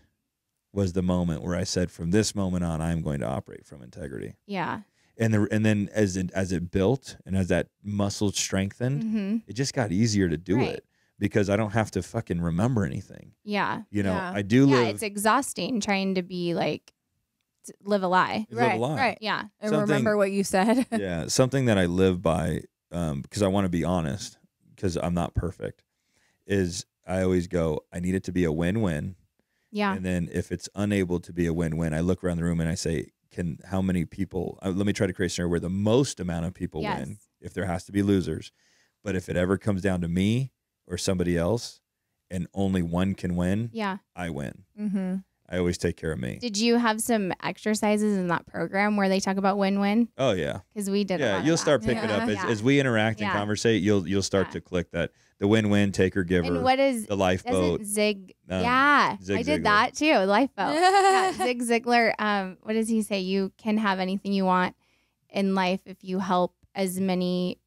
was the moment where I said, from this moment on, I'm going to operate from integrity. Yeah. And then as it built and as that muscle strengthened, it just got easier to do it because I don't have to fucking remember anything. Yeah. You know, I do Yeah, live. it's exhausting trying to be like, live a lie. Live a lie. Right. Yeah. And remember what you said. Yeah. Something that I live by, because I want to be honest, because I'm not perfect, is I always go, I need it to be a win-win. Yeah. And then if it's unable to be a win-win, I look around the room and I say, how many people, let me try to create a scenario where the most amount of people win, if there has to be losers. But if it ever comes down to me or somebody else and only one can win, I win. I always take care of me. Did you have some exercises in that program where they talk about win-win? Oh, yeah. Because we did. Yeah, you'll start picking up as we interact and conversate. You'll start to click that the win-win, taker, giver. And what is the lifeboat? Zig. Zig I Ziglar. did that too. Lifeboat. Zig Ziglar. What does he say? You can have anything you want in life if you help as many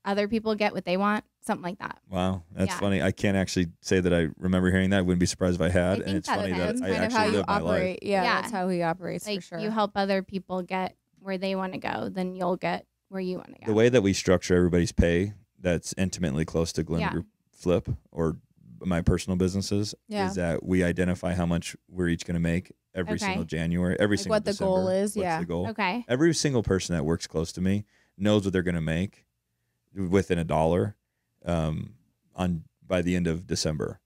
other people get what they want. Something like that. Wow, that's funny. I can't actually say that I remember hearing that. I wouldn't be surprised if I had. And it's funny that I kind of how actually you live my life. operate. Yeah, that's how he operates like for sure. you help other people get where they want to go, then you'll get where you want to go. The way that we structure everybody's pay that's intimately close to Galindo Group Flip or my personal businesses is that we identify how much we're each going to make every single January, every single what the December. goal is. What's the goal? Okay. Every single person that works close to me knows what they're going to make within $1 by the end of December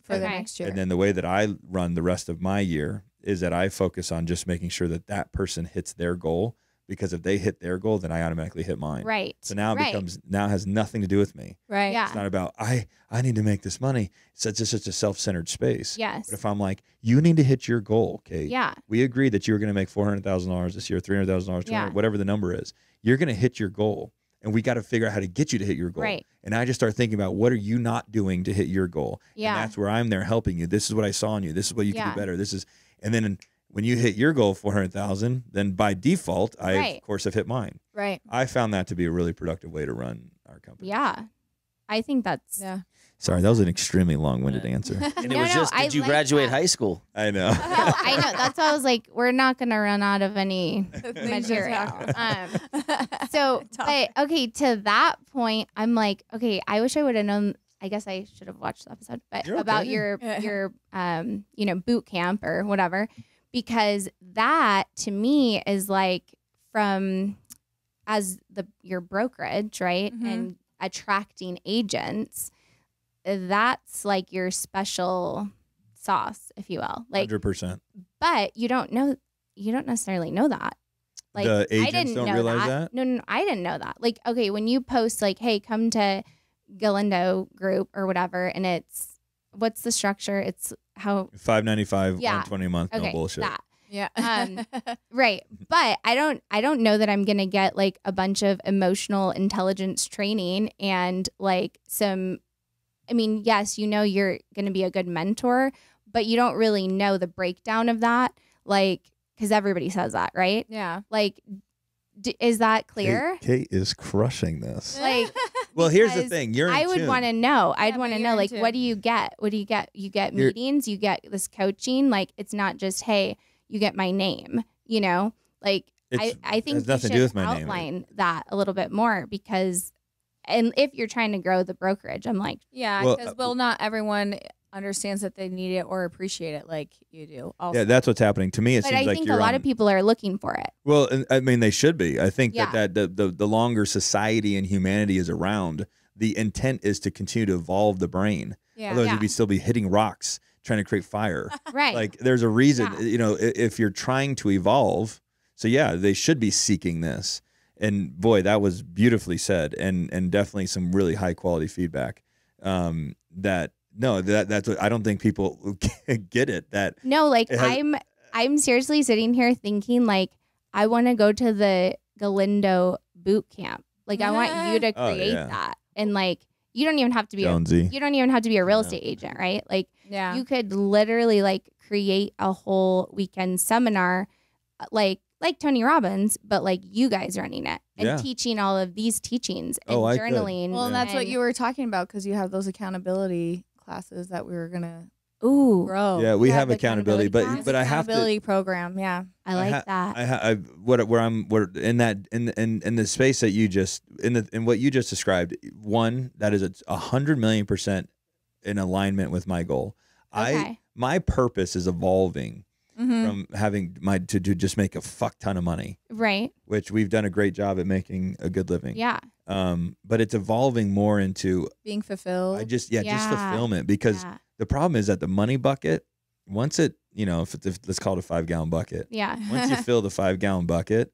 for the next year. And then the way that I run the rest of my year is that I focus on just making sure that that person hits their goal, because if they hit their goal, then I automatically hit mine. Right. So now it becomes, now it has nothing to do with me. Right. Yeah. It's not about, I need to make this money. It's just such a self-centered space. Yes. But if I'm like, you need to hit your goal, Kate. Yeah. We agreed that you were going to make $400,000 this year, $300,000, whatever the number is. You're going to hit your goal. And we got to figure out how to get you to hit your goal. Right. And I just start thinking about, what are you not doing to hit your goal? Yeah. And that's where I'm there helping you. This is what I saw in you. This is what you can do better. This is, and then when you hit your goal of 400,000, then by default, I of course have hit mine. Right. I found that to be a really productive way to run our company. Yeah. I think that's Sorry, that was an extremely long-winded answer. And it was just, did you graduate high school? I know. No, I know. That's why I was like, we're not going to run out of any material. So, but okay, to that point, I'm like, okay, I wish I would have known. I guess I should have watched the episode, but about your boot camp or whatever, because that to me is like from as your brokerage, right? And attracting agents. That's like your special sauce, if you will. Like 100%. But you don't necessarily know that. Like the agents I didn't don't know realize that. that? No, I didn't know that. Like, okay, when you post like, hey, come to Galindo Group or whatever, and it's what's the structure? It's how $595, $120 a month, no bullshit. That. Yeah. Right. But I don't know that I'm going to get like a bunch of emotional intelligence training and like yes, you're going to be a good mentor, but you don't really know the breakdown of that. Like, cause everybody says that, right? Yeah. Like, is that clear? Kate is crushing this. Like, well, here's the thing. I would want to know. I'd want to know, like, in what do you get? What do you get? You get meetings, you get this coaching. Like, it's not just, hey, you get my name, like I think you should outline that a little bit more because, and if you're trying to grow the brokerage, I'm like, because not everyone understands that they need it or appreciate it like you do. Also. Yeah, that's what's happening to me. It but seems I like think a lot of people are looking for it. Well, I mean, they should be. I think that the longer society and humanity is around, the intent is to continue to evolve the brain. Yeah. Otherwise, we'd still be hitting rocks trying to create fire. Right. Like there's a reason, if you're trying to evolve. So yeah, they should be seeking this. And boy, that was beautifully said, and definitely some really high quality feedback. That's what I don't think people get it. That No, like I'm seriously sitting here thinking like I want to go to the Galindo boot camp. Like I want you to create that, and like you don't even have to be Jonesy. You don't even have to be a real estate agent, right? Like you could literally like create a whole weekend seminar, like Tony Robbins, but like you guys running it and teaching all of these teachings and journaling. Well, and that's what you were talking about, because you have those accountability classes that we were gonna grow. Yeah, we have accountability, but I have to accountability program. Yeah, I like that. Where I'm in the space that you just in what you just described. One, that is 100,000,000% in alignment with my goal. My purpose is evolving from having to just make a fuck ton of money, right? Which we've done a great job at making a good living. Yeah. But it's evolving more into being fulfilled. Just fulfillment, because the problem is that the money bucket, once it, if let's call it a 5-gallon bucket. Yeah. Once you fill the 5-gallon bucket,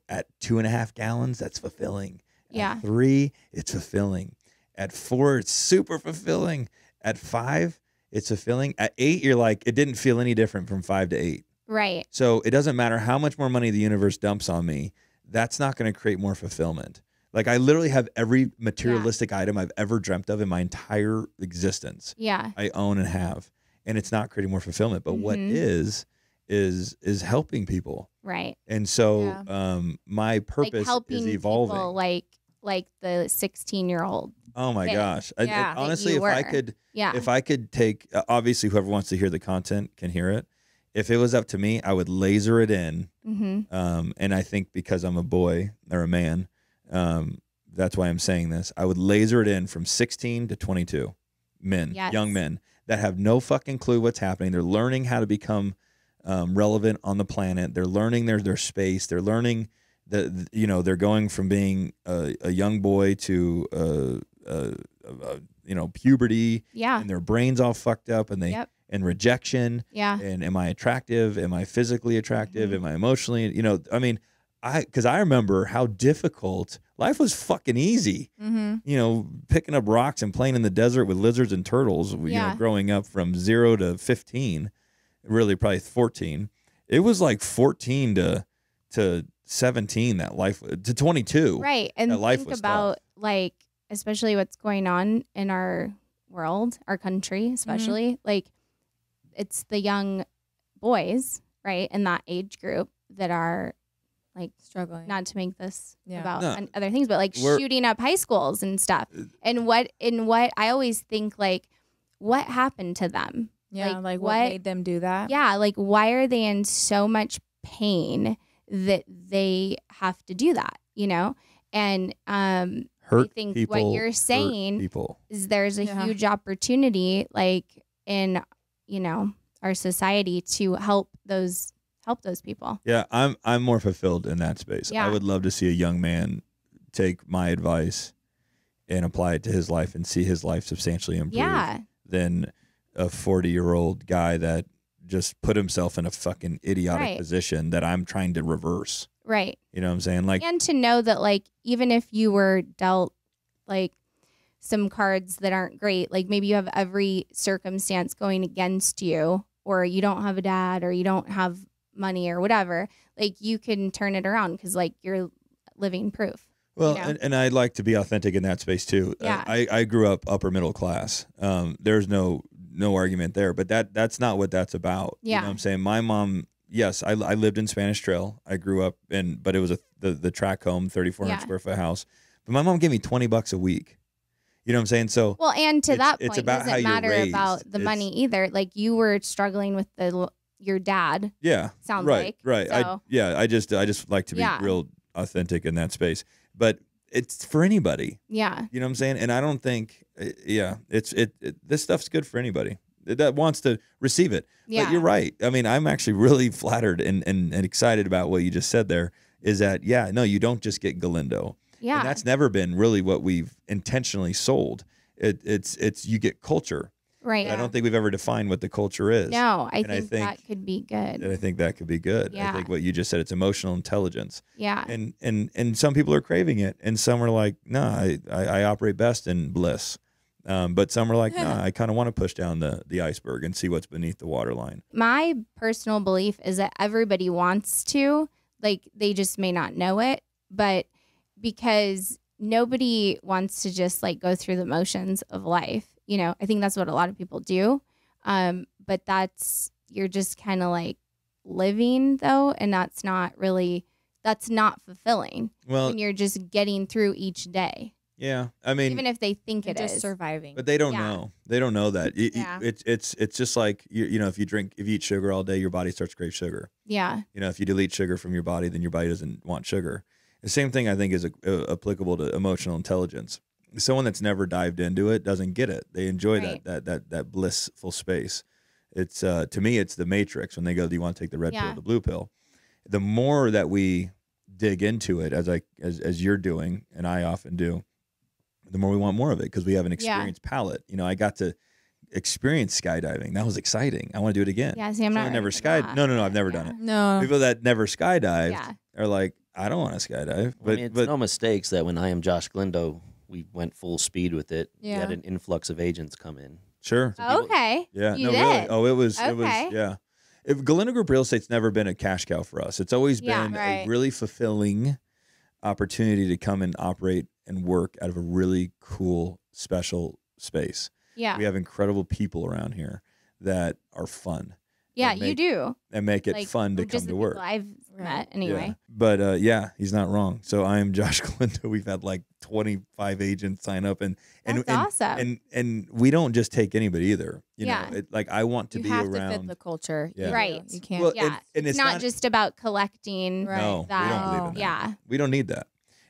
at 2.5 gallons, that's fulfilling. At 3, it's fulfilling. At 4, it's super fulfilling. At 5, it's fulfilling. At 8, you're like, it didn't feel any different from 5 to 8. Right. So it doesn't matter how much more money the universe dumps on me. That's not going to create more fulfillment. Like I literally have every materialistic item I've ever dreamt of in my entire existence. Yeah. I own and have, and it's not creating more fulfillment. But what is helping people. Right. And so my purpose is evolving. People like the 16-year-old. Oh my gosh. Honestly, if I could take, obviously whoever wants to hear the content can hear it. If it was up to me, I would laser it in. And I think because I'm a boy or a man, that's why I'm saying this. I would laser it in from 16 to 22 men, young men that have no fucking clue what's happening. They're learning how to become relevant on the planet. They're learning their space. They're learning that, they're going from being a young boy to puberty. Yeah. And their brains all fucked up, and and rejection. Yeah. And am I attractive? Am I physically attractive? Am I emotionally? Because I remember how difficult life was. Fucking easy. Picking up rocks and playing in the desert with lizards and turtles. Growing up from 0 to 15, really probably 14. It was like 14 to 17 that life to 22. Right, and that life think was about tough. Like especially what's going on in our world, our country, especially like it's the young boys, right, in that age group that are like struggling. Not to make this about other things, but like shooting up high schools and stuff. And what I always think, like, what happened to them? Yeah, like what made them do that? Yeah, like why are they in so much pain that they have to do that? And I think people, what you're saying is there's a huge opportunity, like in our society, to help those people. Yeah, I'm more fulfilled in that space. I would love to see a young man take my advice and apply it to his life and see his life substantially improve than a 40-year-old guy that just put himself in a fucking idiotic position that I'm trying to reverse. Right. You know what I'm saying? Like, and to know that, like, even if you were dealt like some cards that aren't great, like maybe you have every circumstance going against you, or you don't have a dad, or you don't have money or whatever, like you can turn it around because like you're living proof. Well, and I'd like to be authentic in that space too. Yeah. I grew up upper middle class. There's no argument there, but that's not what that's about. Yeah. You know what I'm saying? My mom, yes, I lived in Spanish Trail. I grew up but it was the track home, 3,400 square foot house. But my mom gave me $20 a week. You know what I'm saying? So well, and to that point, it doesn't matter about the money either. Like you were struggling with your dad. Yeah. Sounds like. Right. So. I just like to be real authentic in that space. But it's for anybody. Yeah. You know what I'm saying? And I don't think this stuff's good for anybody that wants to receive it. Yeah. But you're right. I mean, I'm actually really flattered and excited about what you just said there, is that you don't just get Galindo. Yeah. And that's never been really what we've intentionally sold. It's you get culture. Right. I don't think we've ever defined what the culture is. No, I And I think think- that could be good. And I think that could be good. I Yeah. think what you just said, it's emotional intelligence. Yeah. And some people are craving it, and some are like, no, I operate best in bliss. But some are like, no, I kind of want to push down the iceberg and see what's beneath the waterline. My personal belief is that everybody wants to, like, they just may not know it, but because nobody wants to just like go through the motions of life. You know, I think that's what a lot of people do. But you're just kind of like living though. And that's not fulfilling Well, when you're just getting through each day, yeah, I mean, even if they think it just is. surviving. but they don't Yeah. know. They don't know that. Yeah. It's just like, you know, if you eat sugar all day, your body starts to crave sugar. Yeah. You know, if you delete sugar from your body, then your body doesn't want sugar. The same thing I think is applicable to emotional intelligence. Someone that's never dived into it doesn't get it. They enjoy Right. that blissful space. It's to me, it's the Matrix when they go, do you want to take the red pill or Yeah. the blue pill? The more that we dig into it, as you're doing, and I often do, the more we want more of it because we have an experienced palate. You know, I got to experience skydiving. That was exciting. I want to do it again. Yeah. See, I'm Someone not never ready for sky. that, No, I've never yeah. done it. No. People that never skydived Yeah. are like, I don't want to skydive. I mean, it's no mistakes that when IAmJoshGalindo, we went full speed with it. We Yeah. had an influx of agents come in. Sure. Okay. Yeah. You No, did. really. Oh, it was. Okay. Yeah. If Galindo Group Real Estate's never been a cash cow for us. It's always Yeah. been Right. a really fulfilling opportunity to come and operate and work out of a really cool, special space. Yeah. We have incredible people around here that are fun Yeah. that You make- do. and make it Like, fun to just come the to people work. I've met anyway. Yeah. But yeah, he's not wrong. So I am Josh Galindo. We've had like 25 agents sign up, and That's awesome. and we don't just take anybody either. You Yeah. know, like I want to You be have around. to fit the culture. Yeah. Right. You can't. Well, Yeah. and it's not just about collecting Right. No, that. we don't believe in that. Yeah. We don't need that.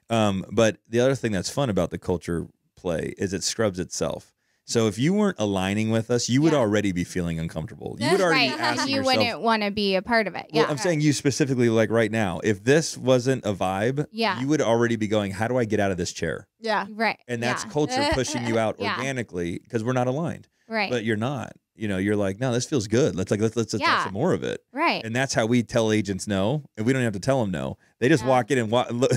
But the other thing that's fun about the culture play is it scrubs itself. So if you weren't aligning with us, you would Yeah. already be feeling uncomfortable. You would already Right. be And asking you yourself. wouldn't want to be a part of it. Well, Yeah. I'm saying you specifically, like right now, if this wasn't a vibe, Yeah. you would already be going, how do I get out of this chair? Yeah. Right. And that's yeah. culture pushing you out Yeah. organically because we're not aligned. Right. But you're not. You know, you're like, no, this feels good. Let's have Yeah. some more of it. right. And that's how we tell agents no, and we don't have to tell them no. They just Yeah. walk in and look.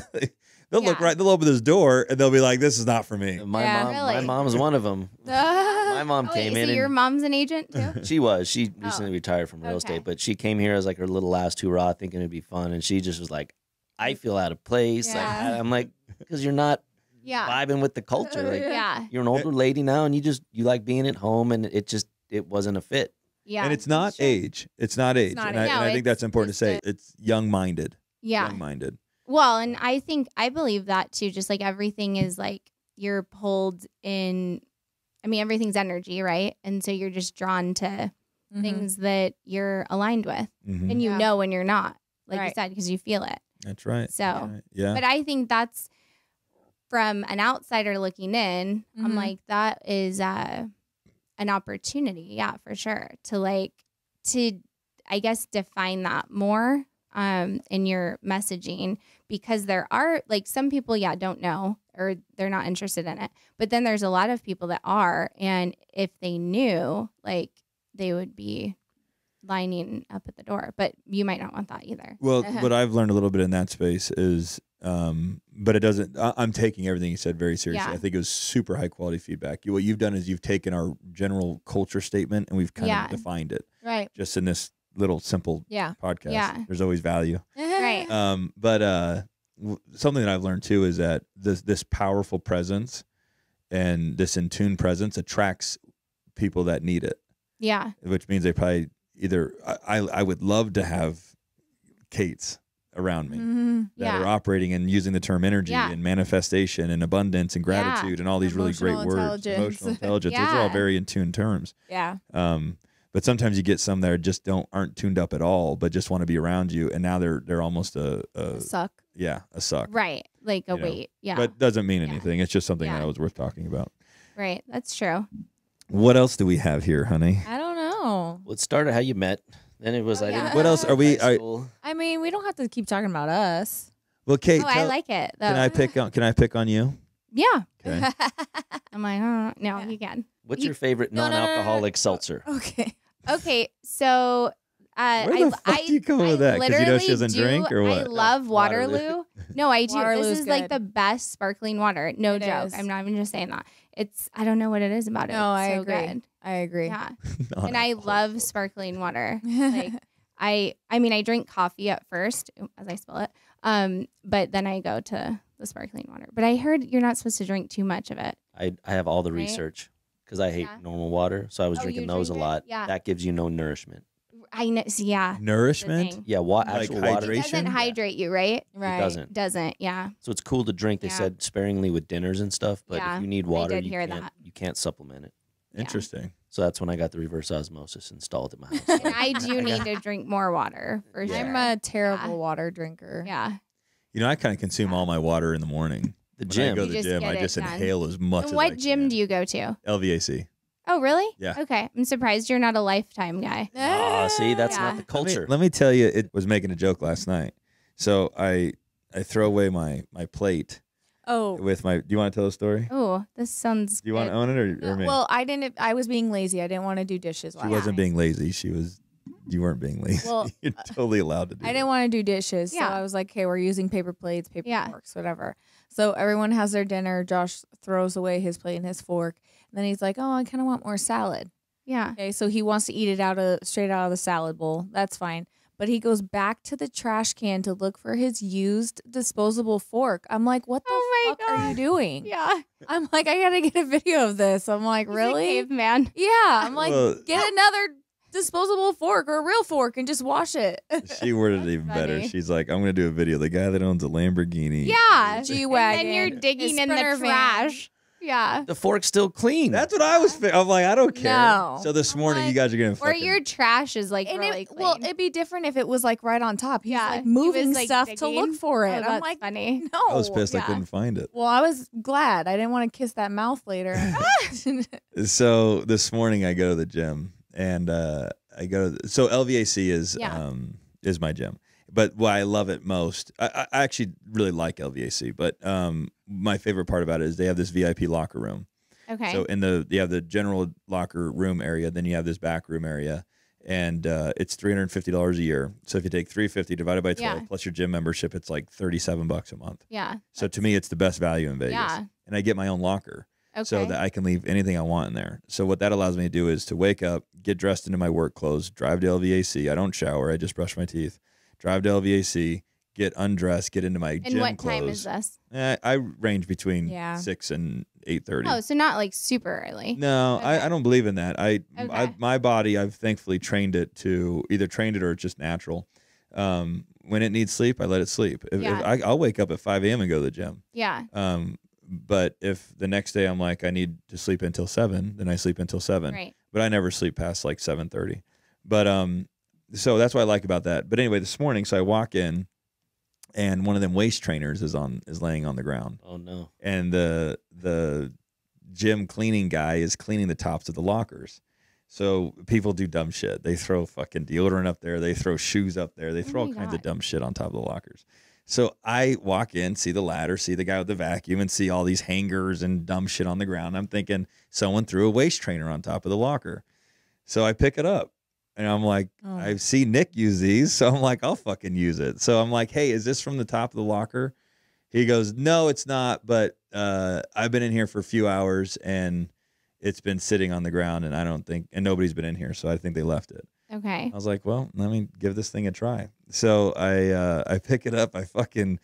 They'll look Yeah. right. They'll open this door and they'll be like, "This is not for me." My Yeah, mom, really. my mom's one of them. My mom Oh, wait, came so in. your And mom's an agent too? she recently retired from real Okay. estate, but she came here as like her little last hurrah, thinking it'd be fun, and she just was like, "I feel out of place." Like, Yeah. I'm like, because you're not Yeah. vibing with the culture. Like, Yeah. you're an older lady now, and you like being at home, and it wasn't a fit. Yeah. And it's not true. age. It's not age. not and age. I No, think that's important to just say. It's young-minded. Yeah. Young-minded. Well, and I believe that too. Just like everything is like you're pulled in. I mean, everything's energy, right? And so you're just drawn to Mhm. things that you're aligned with, Mhm. and you Yeah. know when you're not, like you Right. said, because you feel it. That's right. So, Right. Yeah. but I think that's from an outsider looking in. I'm Mhm. like, that is an opportunity, yeah, for sure, to I guess define that more in your messaging, because there are like some people, yeah, don't know or they're not interested in it, but then there's a lot of people that are, and if they knew, like they would be lining up at the door, but you might not want that either. Well, what I've learned a little bit in that space is, but it doesn't. I'm taking everything you said very seriously. Yeah. I think it was super high quality feedback. What you've done is you've taken our general culture statement and we've kind Yeah. of defined it Right. just in this little simple Yeah. podcast. Yeah. There's always value. Right. But something that I've learned too is that this powerful presence and this in tune presence attracts people that need it, Yeah. which means they probably either I would love to have Kates around me Mhm. that Yeah. are operating and using the term energy Yeah. and manifestation and abundance and Yeah. gratitude and all these really great Emotional words. intelligence. Emotional intelligence. Those are all Yeah. very in tune terms. Yeah. But sometimes you get some that just aren't tuned up at all, but just want to be around you, and now they're almost a Suck. suck. Right. Like a You know, weight. Yeah. But doesn't mean Yeah. anything. It's just something Yeah. that was worth talking about. right. That's true. What else do we have here, honey? I don't know. Well, it started how you met. Then it was Oh, I yeah. didn't. What else are we? high school. I mean, we don't have to keep talking about us. Well, Kate, Oh, I like it though. can I pick on you? Yeah. Okay. I'm like, oh, no, you can. What's your favorite non-alcoholic seltzer? Okay. Okay, so Where the fuck do you come with that? Because you know she doesn't drink or what? I love Waterloo. No, I do. Waterloo's This is like good. the best sparkling water. No It joke. is. I'm not even just saying that. I don't know what it is about it. No, It's I so agree. good. I agree. Yeah. And I Non-alcoholic. love sparkling water. Like I mean, I drink coffee at first as I spill it. But then I go to the sparkling water. But I heard you're not supposed to drink too much of it. I have all the Right? research because I hate Yeah. normal water, so I was Oh, drinking you those a drink it? lot. Yeah. That gives you no nourishment. I know. Yeah. the Nourishment? thing. Yeah, Like actual water. It doesn't hydration? hydrate you, right? Right. It doesn't. Doesn't. Yeah. So it's cool to drink. They Yeah. said sparingly with dinners and stuff, but Yeah, if you need I water, did you hear can't. that. You can't supplement it. Yeah. Interesting. So that's when I got the reverse osmosis installed in my house. And I do need to drink more water for sure. I'm a terrible Yeah. water drinker. Yeah. You know, I kind of consume all my water in the morning. The When I gym. go to You the just gym, get I it just done. inhale as much as I What gym can. do you go to? LVAC. Oh, really? Yeah. Okay. I'm surprised you're not a Lifetime guy. See, that's Yeah. not the culture. Let me tell you, it was making a joke last night. So I throw away my plate Oh. with my. Do you want to tell the story? Oh, this sounds. Do you want to good. own it or me? Well, I didn't. I was being lazy. I didn't want to do dishes. She last wasn't night. being lazy. She was. You weren't being lazy. Well, You're totally allowed to do. I didn't want to do dishes, Yeah. so I was like, "Okay, we're using paper plates, paper Yeah. forks, whatever." So everyone has their dinner. Josh throws away his plate and his fork, and then he's like, "Oh, I kind of want more salad." Yeah. Okay, so he wants to eat it straight out of the salad bowl. That's fine. But he goes back to the trash can to look for his used disposable fork. I'm like, what the Oh my fuck are you God. doing? Yeah. I'm like, I gotta get a video of this. I'm like, He's a really? caveman. Yeah. I'm like, Well- get another disposable fork or a real fork and just wash it. She worded it That's even better. funny. She's like, I'm going to do a video. The guy that owns a Lamborghini. Yeah. G-Wagon. And then you're digging his in the Sprinter van. trash. Yeah. The fork's still clean. That's what I was. I'm like, I don't care. No. So this I'm morning, you like- guys are going to Or fucking. your trash is like And really it, clean. well, it'd be different if it was like right on top. He's Yeah, like he moving was, like, stuff to digging. look for Oh, it. I'm that's like, funny. no. I was pissed I yeah. couldn't find it. Well, I was glad. I didn't want to kiss that mouth later. So this morning I go to the gym and I go. So LVAC Yeah. is my gym, but why I love it most, I actually really like LVAC, but my favorite part about it is they have this VIP locker room. Okay. So you have the general locker room area, then you have this back room area, and it's $350 a year. So if you take $350 divided by 12 Yeah. plus your gym membership, it's like $37 a month. yeah. So to me, it's the best value in Vegas. Yeah. And I get my own locker. Okay. So that I can leave anything I want in there. So what that allows me to do is to wake up, get dressed into my work clothes, drive to LVAC. I don't shower. I just brush my teeth. Drive to LVAC, get undressed, get into my and gym what clothes. time is this? I range between Yeah. 6 and 8:30. Oh, so not like super early. No, Okay. I don't believe in that. Okay. My body, I've thankfully trained it to either trained it or it's just natural. When it needs sleep, I let it sleep. Yeah. I'll wake up at 5 a.m. and go to the gym. Yeah. But if the next day I'm like, I need to sleep until 7, then I sleep until 7. Right. But I never sleep past like 7:30. But so that's what I like about that. But anyway, this morning, so I walk in, and one of them waist trainers is laying on the ground, Oh no. and the gym cleaning guy is cleaning the tops of the lockers. So people do dumb shit. They throw fucking deodorant up there. They throw shoes up there. They throw all my kinds of God. dumb shit on top of the lockers. So I walk in, see the ladder, see the guy with the vacuum, and see all these hangers and dumb shit on the ground. I'm thinking someone threw a waist trainer on top of the locker. So I pick it up, and I'm like, Oh. I see Nick use these, so I'm like, I'll fucking use it. So I'm like, hey, is this from the top of the locker? He goes, no, it's not, but I've been in here for a few hours, and it's been sitting on the ground, and and nobody's been in here, so I think they left it. Okay. I was like, well, let me give this thing a try. So I pick it up. I fucking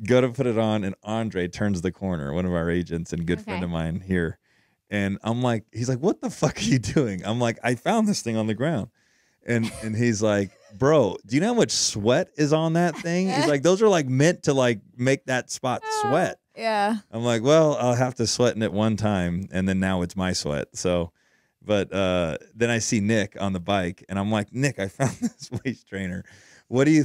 go to put it on, and Andre turns the corner, one of our agents and good friend Okay. of mine here. And I'm like, he's like, what the fuck are you doing? I'm like, I found this thing on the ground. And he's like, bro, do you know how much sweat is on that thing? He's like, those are like meant to like make that spot sweat. Yeah. I'm like, well, I'll have to sweat in it one time, and then now it's my sweat. So, but then I see Nick on the bike, and I'm like, Nick, I found this waist trainer. What do you,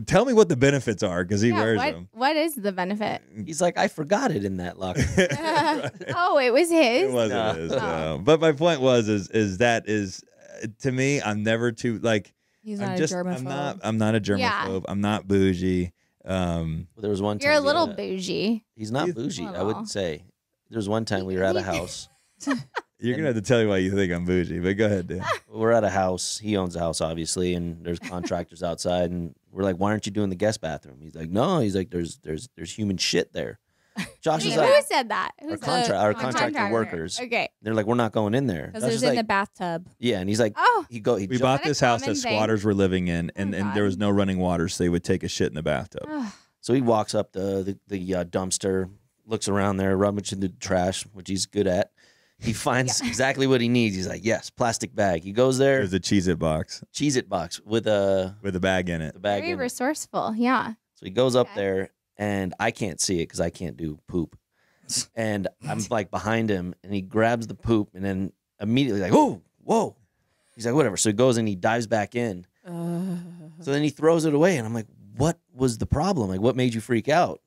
tell me what the benefits are, because he wears them. What is the benefit? He's like, I forgot it in that locker. Oh, it was his. It wasn't No. his. Oh. No. But my point was, to me, I'm never too like. He's I'm not just. a germaphobe. I'm not a germaphobe. Yeah. I'm not bougie. Well, there was one time. You're a we little had bougie. He's not He's- bougie. I Little. wouldn't say. There was one time we were at a house. You're gonna have to tell me why you think I'm bougie, but go ahead, Dan. We're at a house. He owns a house, obviously, and there's contractors outside. And we're like, "Why aren't you doing the guest bathroom?" He's like, "No." He's like, "There's human shit there." Josh is Who like, said that? Who our, said our contractor workers. Okay. They're like, "We're not going in there." Because Josh there's is in like, the bathtub. yeah, and he's like, Oh. he We bought that a this house common that thing? squatters were living in, and God. there was no running water, so they would take a shit in the bathtub. So he walks up the dumpster, looks around there, rummaging the trash, which he's good at. He finds exactly what he needs. He's like, yes, plastic bag. He goes there. There's a Cheez-It box Cheez-It box with a bag in it. the bag Very in it. resourceful. Yeah. So he goes up Okay. there, and I can't see it because I can't do poop. And I'm like behind him, and he grabs the poop, and then immediately like, oh, whoa. He's like, whatever. So he goes and he dives back in. So then he throws it away, and I'm like, what was the problem? Like, what made you freak out?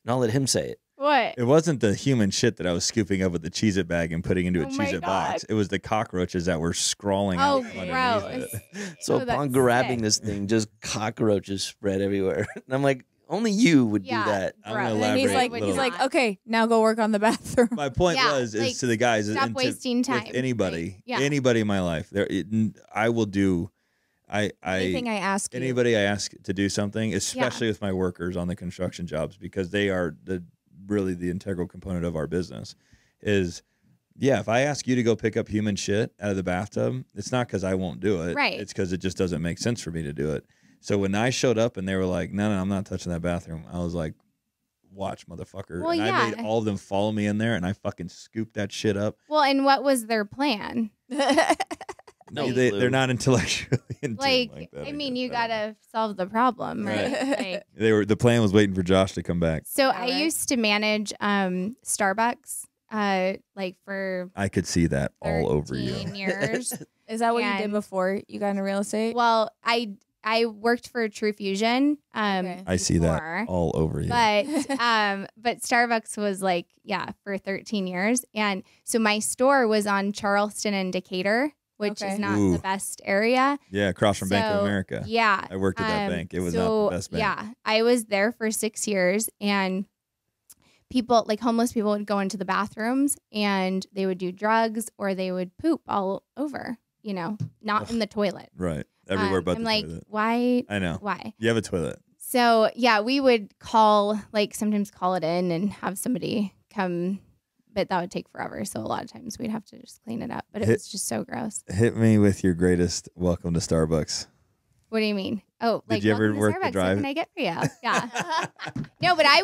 And I'll let him say it. What? It wasn't the human shit that I was scooping up with the Cheez-It bag and putting into a Oh my Cheez-It box. God. It was the cockroaches that were scrawling Oh, out underneath gross. it. So Oh, upon that's grabbing sick. this thing, just cockroaches spread everywhere. And I'm like, only you would Yeah. do that. I'm gonna Gross. And he's elaborate like, a he's little. like, okay, now go work on the bathroom. My point Yeah, was like, to the guys stop and wasting time. with anybody, Like, yeah. anybody in my life. I will do. Anything I ask you. Anybody I ask to do something, especially with my workers on the construction jobs, because they are really the integral component of our business. Is if I ask you to go pick up human shit out of the bathtub, it's not because I won't do it. Right. It's because it just doesn't make sense for me to do it. So when I showed up and they were like, no, I'm not touching that bathroom, I was like, watch, motherfucker. Well, and I yeah. made all of them follow me in there, and I fucking scooped that shit up. Well, and what was their plan? No, They're not intellectually in tune Like, that, I mean, guess. you I don't know. gotta solve the problem, right? Like, The plan was waiting for Josh to come back. so Yeah, I right. used to manage Starbucks, like for I could see that all over you. 13 years. Is that what you did And- before you got into real estate? Well, I worked for True Fusion. Okay. I see before, that all over you. but Starbucks was like, for 13 years. And so my store was on Charleston and Decatur, which Okay. is not Ooh. the best area. Yeah, across from Bank of So, America. Yeah. I worked at that bank. It was not so, the best bank. Yeah. I was there for 6 years, and people, like homeless people, would go into the bathrooms and they would do drugs or they would poop all over, not in the toilet. Right. Everywhere but I'm the like, toilet. why? I know. Why? You have a toilet. So yeah, we would sometimes call it in and have somebody come, but that would take forever. So a lot of times we'd have to just clean it up, but it was just so gross. Hit me with your greatest welcome to Starbucks. What do you mean? Oh, Did like you ever welcome to work the Starbucks, drive? What can I get for you? Yeah. No, but I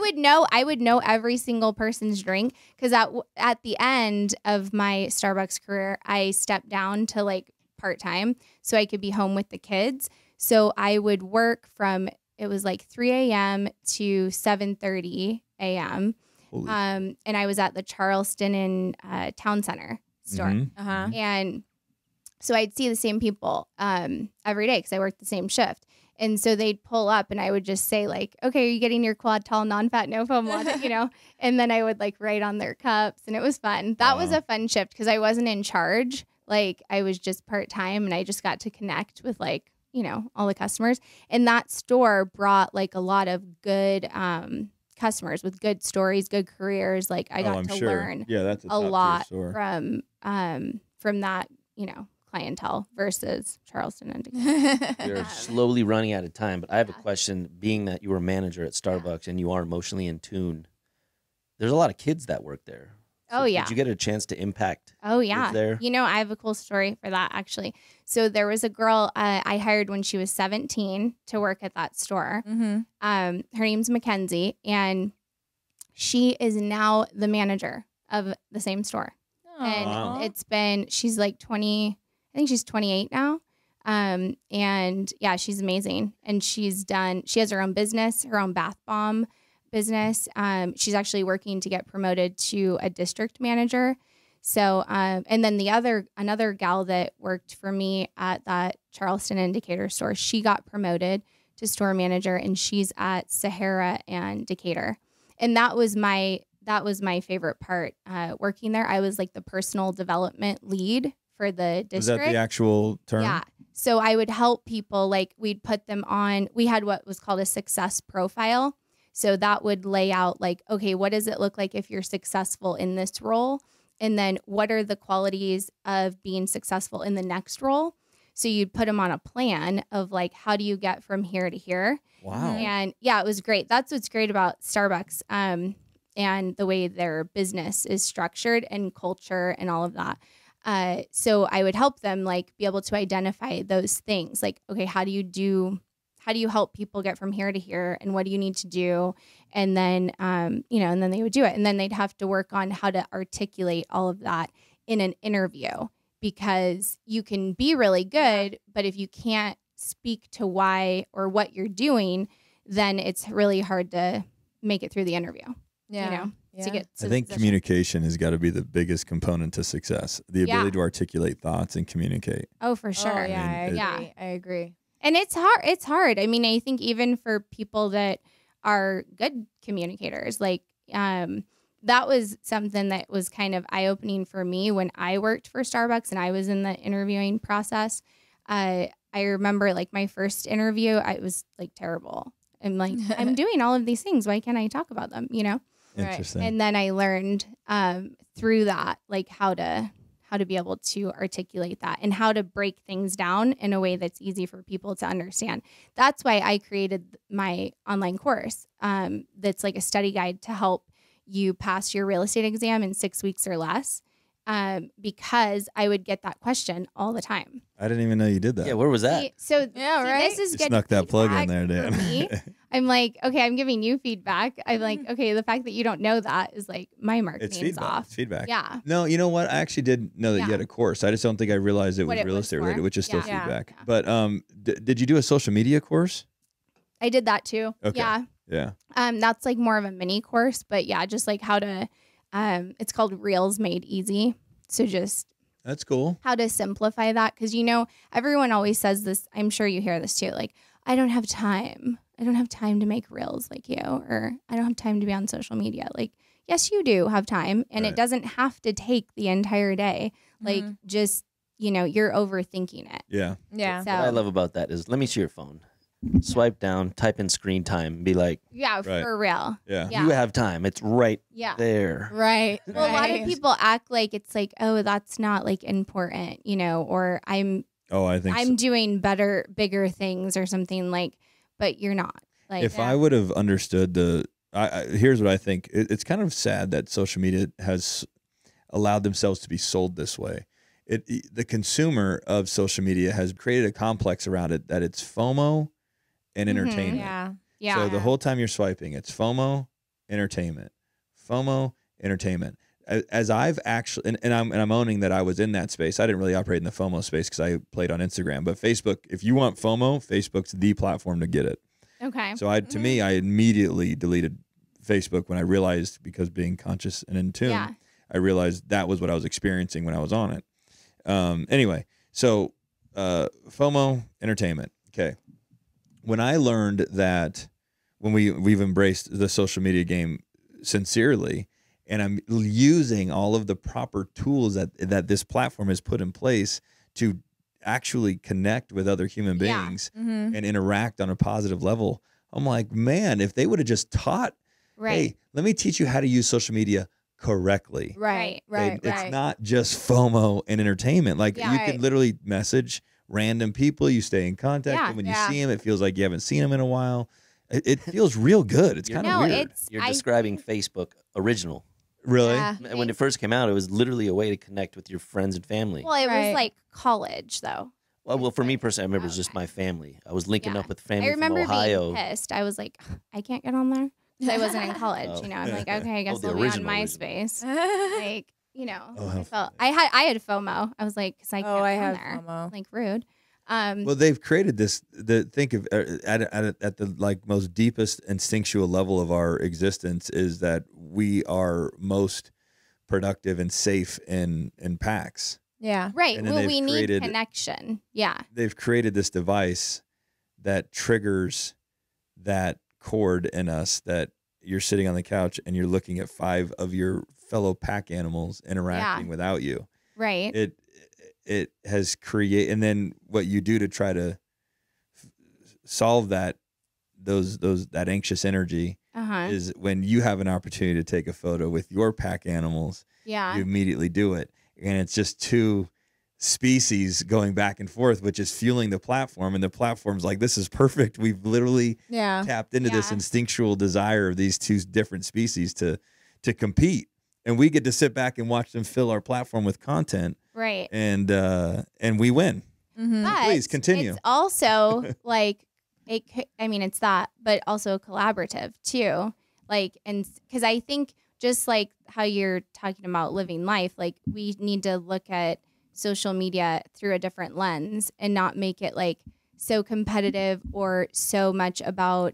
would know every single person's drink, because at the end of my Starbucks career, I stepped down to like part-time so I could be home with the kids. So I would work it was like 3 a.m. to 7:30 a.m. Holy And I was at the Charleston and Town Center store. Mhm. Uh-huh. And so I'd see the same people every day because I worked the same shift. And so they'd pull up and I would just say like, okay, are you getting your quad tall, non-fat, no foam latte, And then I would like write on their cups, and it was fun. That was Wow. a fun shift because I wasn't in charge. Like I was just part-time, and I just got to connect with like, all the customers. And that store brought like a lot of good customers with good stories, good careers. Like I got I'm to sure. learn Yeah, that's a lot store. from that, clientele versus Charleston and Decatur. We're slowly running out of time, but I have a question. Being that you were a manager at Starbucks and you are emotionally in tune, there's a lot of kids that work there. Oh, yeah. Did you get a chance to impact? Oh yeah. there? I have a cool story for that actually. So there was a girl I hired when she was 17 to work at that store. Mm-hmm. Her name's Mackenzie, and she is now the manager of the same store. And Wow. she's like 20, I think she's 28 now. And yeah, she's amazing. And she has her own business, her own bath bomb business. She's actually working to get promoted to a district manager. So, and then another gal that worked for me at that Charleston and Decatur store, she got promoted to store manager, and she's at Sahara and Decatur. And that was my favorite part, working there. I was like the personal development lead for the district. Was that the actual term? Yeah. So I would help people, like we'd put them on, we had what was called a success profile. So that would lay out like, okay, what does it look like if you're successful in this role? and then what are the qualities of being successful in the next role. So you'd put them on a plan of like, how do you get from here to here? Wow. And yeah, it was great. That's what's great about Starbucks, and the way their business is structured and culture and all of that. So I would help them like be able to identify those things. Like, okay, how do you help people get from here to here, and what do you need to do? And then, and then they would do it, and then they'd have to work on how to articulate all of that in an interview, because you can be really good, but if you can't speak to why or what you're doing, then it's really hard to make it through the interview. To get to I think communication has got to be the biggest component to success. The ability to articulate thoughts and communicate. Oh, for sure. Oh, yeah, I agree. And it's hard. It's hard. I mean, I think even for people that are good communicators, like that was something that was kind of eye-opening for me when I worked for Starbucks and I was in the interviewing process. I remember like my first interview, I was like terrible. I'm like, I'm doing all of these things. Why can't I talk about them? Interesting. And then I learned through that, like how to be able to articulate that and how to break things down in a way that's easy for people to understand. That's why I created my online course. That's like a study guide to help you pass your real estate exam in 6 weeks or less. Because I would get that question all the time. I didn't even know you did that. Yeah, where was that? This is You good. snuck that plug in there, feedback Dan. for me. I'm like, okay, I'm giving you feedback. I'm like, okay, the fact that you don't know that is like my marketing's It's feedback. off. It's feedback. Yeah. No, you know what? I actually did know that you had a course. I just don't think I realized it was What it real was estate for. related, which is still Yeah. feedback. Yeah. But did you do a social media course? I did that too. Okay. Yeah. Yeah. That's like more of a mini course, but yeah, just like how to, it's called Reels Made Easy. So just That's cool. how to simplify that. Cause everyone always says this. I'm sure you hear this too. Like, I don't have time. I don't have time to make reels like you, or I don't have time to be on social media. Like, yes, you do have time, and Right. it doesn't have to take the entire day. Like, just, you're overthinking it. Yeah. Yeah. So, What I love about that is, let me see your phone. Swipe down, type in screen time, and be like, yeah, Right. for real. Yeah. Yeah. you have time. It's right Yeah. there. Right. Well, a lot of people act like it's like, oh, that's not like important, or I'm Oh, I think so. doing bigger things or something, like, but you're not. Like, If I would have understood here's what I think. It's kind of sad that social media has allowed themselves to be sold this way. The consumer of social media has created a complex around it that it's FOMO and entertainment. yeah. So the whole time you're swiping, it's FOMO, entertainment, FOMO, entertainment. As I've actually, and I'm owning that I was in that space. I didn't really operate in the FOMO space because I played on Instagram. But Facebook, if you want FOMO, Facebook's the platform to get it. Okay. So to me, I immediately deleted Facebook when I realized, because being conscious and in tune, Yeah. I realized that was what I was experiencing when I was on it. Anyway, so FOMO, entertainment. Okay. When I learned that, when we've embraced the social media game sincerely, and I'm using all of the proper tools that this platform has put in place to actually connect with other human beings and interact on a positive level, I'm like, man, if they would have just taught, hey, let me teach you how to use social media correctly. Right. It's not just FOMO and entertainment. Like, you can literally message random people, you stay in contact, and when you see them, it feels like you haven't seen them in a while. It feels real good. It's kind of weird. You're describing Facebook original. Really? Yeah. When it first came out, it was literally a way to connect with your friends and family. Well, it Right. was like college, though. Well, for me personally, I remember it was just my family. I was linking up with family I remember from Ohio. being pissed. I was like, I can't get on there because I wasn't in college. Oh. I'm like, okay, I guess the I'll be on original. MySpace. Like, Oh, I had FOMO. I was like, because I can't I get on had there. FOMO. Like, rude. Well, they've created this. Think of at the like most deepest instinctual level of our existence is that we are most productive and safe in packs. Yeah. Right. And then Well, they've we need created- connection. Yeah. They've created this device that triggers that chord in us, that you're sitting on the couch and you're looking at 5 of your fellow pack animals interacting without you. Right. It has created, and then what you do to try to solve that anxious energy Uh-huh. is when you have an opportunity to take a photo with your pack animals, Yeah. you immediately do it. And it's just two species going back and forth, which is fueling the platform. And the platform's like, this is perfect. We've literally tapped into this Yeah. instinctual desire of these two different species to compete. And we get to sit back and watch them fill our platform with content. Right. And we win. But Please continue. It's also like it's that, but also collaborative too. Like, and because I think just like how you're talking about living life, like we need to look at social media through a different lens and not make it like so competitive or so much about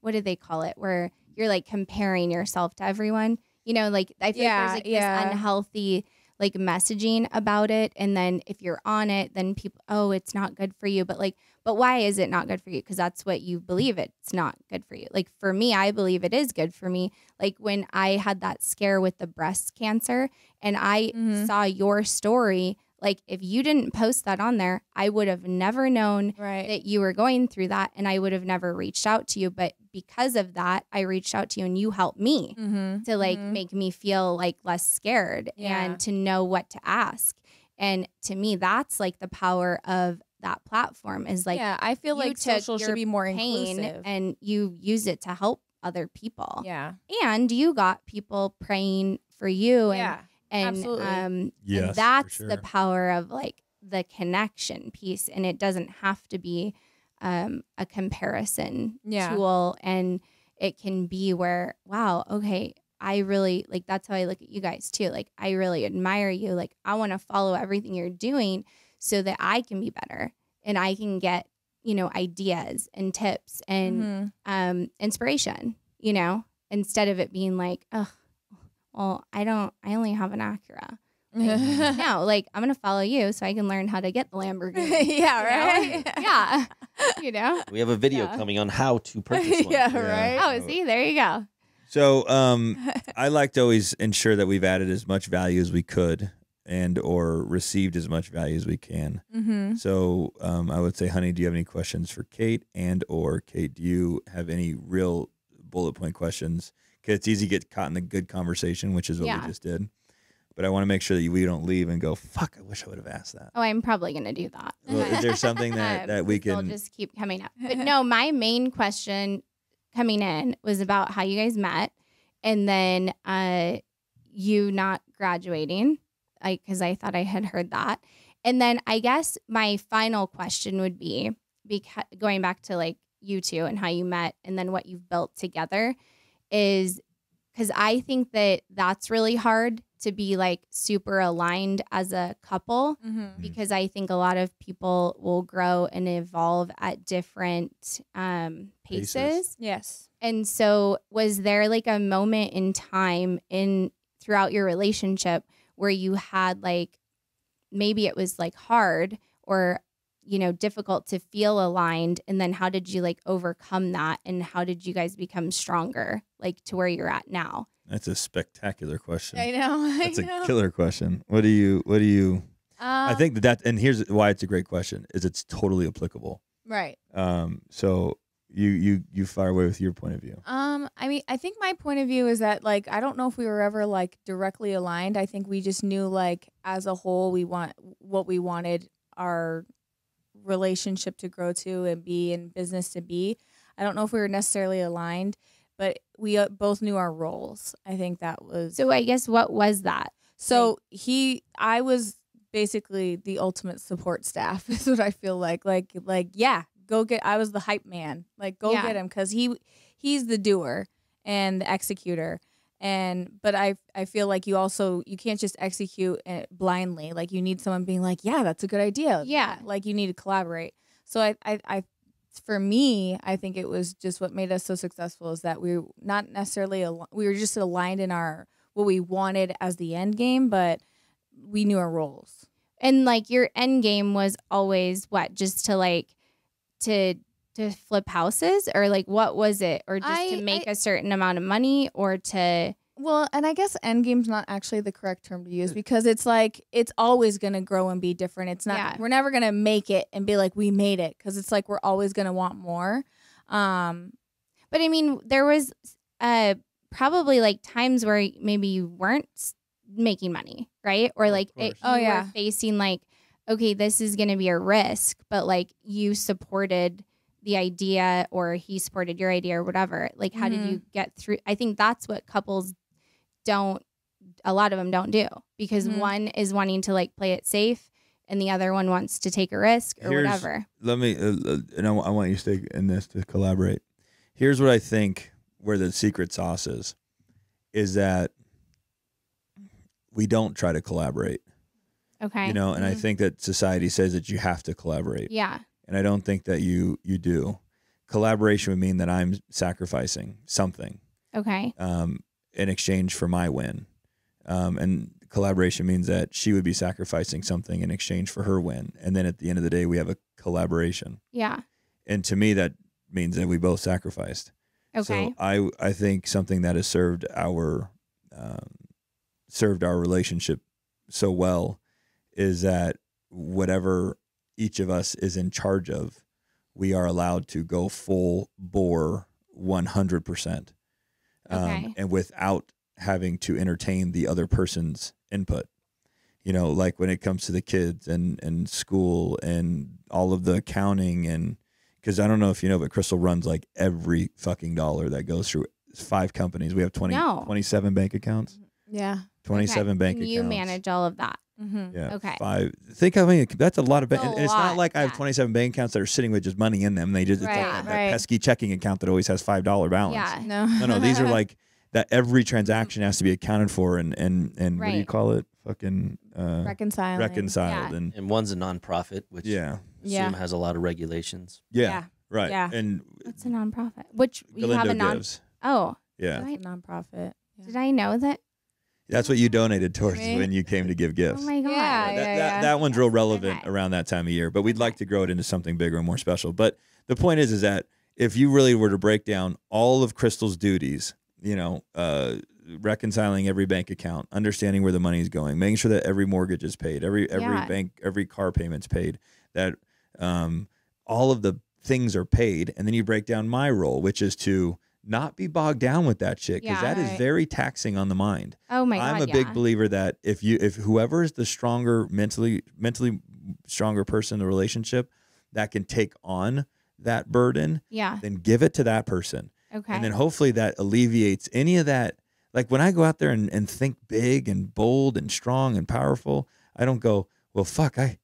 what do they call it, where you're like comparing yourself to everyone. You know, like I feel like there's like this unhealthy like messaging about it, and then if you're on it, then people, oh, it's not good for you. But why is it not good for you? Because that's what you believe it's not good for you. Like for me, I believe it is good for me. Like when I had that scare with the breast cancer, and I saw your story, like if you didn't post that on there, I would have never known that you were going through that, and I would have never reached out to you. But because of that, I reached out to you, and you helped me to like make me feel like less scared and to know what to ask. And to me, that's like the power of that platform is like, I feel like social should be more inclusive, and you use it to help other people. Yeah. And you got people praying for you. And absolutely. Yes, and that's for sure. the power of like the connection piece. And it doesn't have to be a comparison tool. And it can be where, wow, okay, I really like, that's how I look at you guys too. Like, I really admire you. Like, I want to follow everything you're doing so that I can be better and I can get, you know, ideas and tips and inspiration, you know, instead of it being like, oh, well, I only have an Acura. Like, no, like I'm going to follow you so I can learn how to get the Lamborghini. Yeah. You know? We have a video coming on how to purchase one. Oh, see, there you go. So I like to always ensure that we've added as much value as we could and or received as much value as we can. So I would say, honey, do you have any questions for Kate? And or Kate, do you have any real bullet point questions? Because it's easy to get caught in the good conversation, which is what we just did. But I want to make sure that we don't leave and go, fuck, I wish I would have asked that. Oh, I'm probably going to do that. Well, is there something that we can... They'll just keep coming up. But no, my main question coming in was about how you guys met and then you not graduating, because I thought I had heard that. And then I guess my final question would be, because going back to like you two and how you met and then what you've built together, is because I think that that's really hard to be like super aligned as a couple, because I think a lot of people will grow and evolve at different paces. Yes. And so was there like a moment in time throughout your relationship where you had like, maybe it was like hard or, you know, difficult to feel aligned? And then how did you like overcome that? And how did you guys become stronger, like to where you're at now? That's a spectacular question. I know. That's a killer question. What do you, I think that, and here's why it's a great question, is it's totally applicable. Right. So you fire away with your point of view. I mean, I think my point of view is that like, I don't know if we were ever like directly aligned. I think we just knew like as a whole, we wanted our relationship to grow to and be in business to be. I don't know if we were necessarily aligned, but we both knew our roles. I think that was. So I guess what was that? So I was basically the ultimate support staff is what I feel like. Like, yeah, I was the hype man. Like, go get him. Cause he's the doer and the executor. But I feel like you can't just execute it blindly. Like you need someone being like, yeah, that's a good idea. Yeah. Like you need to collaborate. So I for me, I think it was just what made us so successful is that we were not necessarily, we were just aligned in what we wanted as the end game, but we knew our roles. And like your end game was always what? Just to like, to flip houses, or like what was it? Or just to make a certain amount of money, or to... Well, and I guess end game's not actually the correct term to use, because it's like it's always going to grow and be different. It's not we're never going to make it and be like we made it, because it's like we're always going to want more. But I mean, there was probably like times where maybe you weren't making money, right? Or like course. you were facing like, okay, this is going to be a risk, but like you supported the idea or he supported your idea or whatever. Like, how did you get through? I think that's what couples a lot of them don't do, because one is wanting to like play it safe and the other one wants to take a risk or whatever. Let me, and I want you to stay in this to collaborate. Here's what I think where the secret sauce is that we don't try to collaborate. Okay. You know, and I think that society says that you have to collaborate. Yeah. And I don't think that you do. Collaboration would mean that I'm sacrificing something. Okay. In exchange for my win. And collaboration means that she would be sacrificing something in exchange for her win. And then at the end of the day, we have a collaboration. Yeah. And to me, that means that we both sacrificed. Okay. So I think something that has served our relationship so well is that whatever each of us is in charge of, we are allowed to go full bore 100%. Okay. And without having to entertain the other person's input. You know, like when it comes to the kids and school and all of the accounting, and because I don't know if you know, but Crystal runs like every fucking dollar that goes through 5 companies. We have 27 bank accounts. Yeah. 27 bank and accounts. you manage all of that. Yeah. Okay. 5. Think how many, that's a lot of bank. That's a And it's not lot, like I have yeah. 27 bank accounts that are sitting with just money in them. They just, it's like Right. that pesky checking account that always has $5 balance. Yeah. No. No, these are like that every transaction has to be accounted for and what do you call it? Fucking reconciled. Yeah. And one's a nonprofit, which Yeah. assume has a lot of regulations. yeah. Right. Yeah. And What's a nonprofit? Which you Galindo have a non. gives. Oh. Yeah. It's a nonprofit. Did I know that? That's what you donated towards Me? when you came to give gifts. Oh my god. Yeah. That one's real relevant Okay. around that time of year, but we'd like to grow it into something bigger and more special. But the point is that if you really were to break down all of Crystal's duties, you know, reconciling every bank account, understanding where the money is going, making sure that every mortgage is paid, every bank, every car payment's paid, that all of the things are paid, and then you break down my role, which is to not be bogged down with that shit, because that is very taxing on the mind. Oh my god. I'm a big believer that if whoever is the stronger mentally stronger person in the relationship that can take on that burden, then give it to that person. Okay. And then hopefully that alleviates any of that. Like when I go out there and think big and bold and strong and powerful, I don't go, well, fuck, I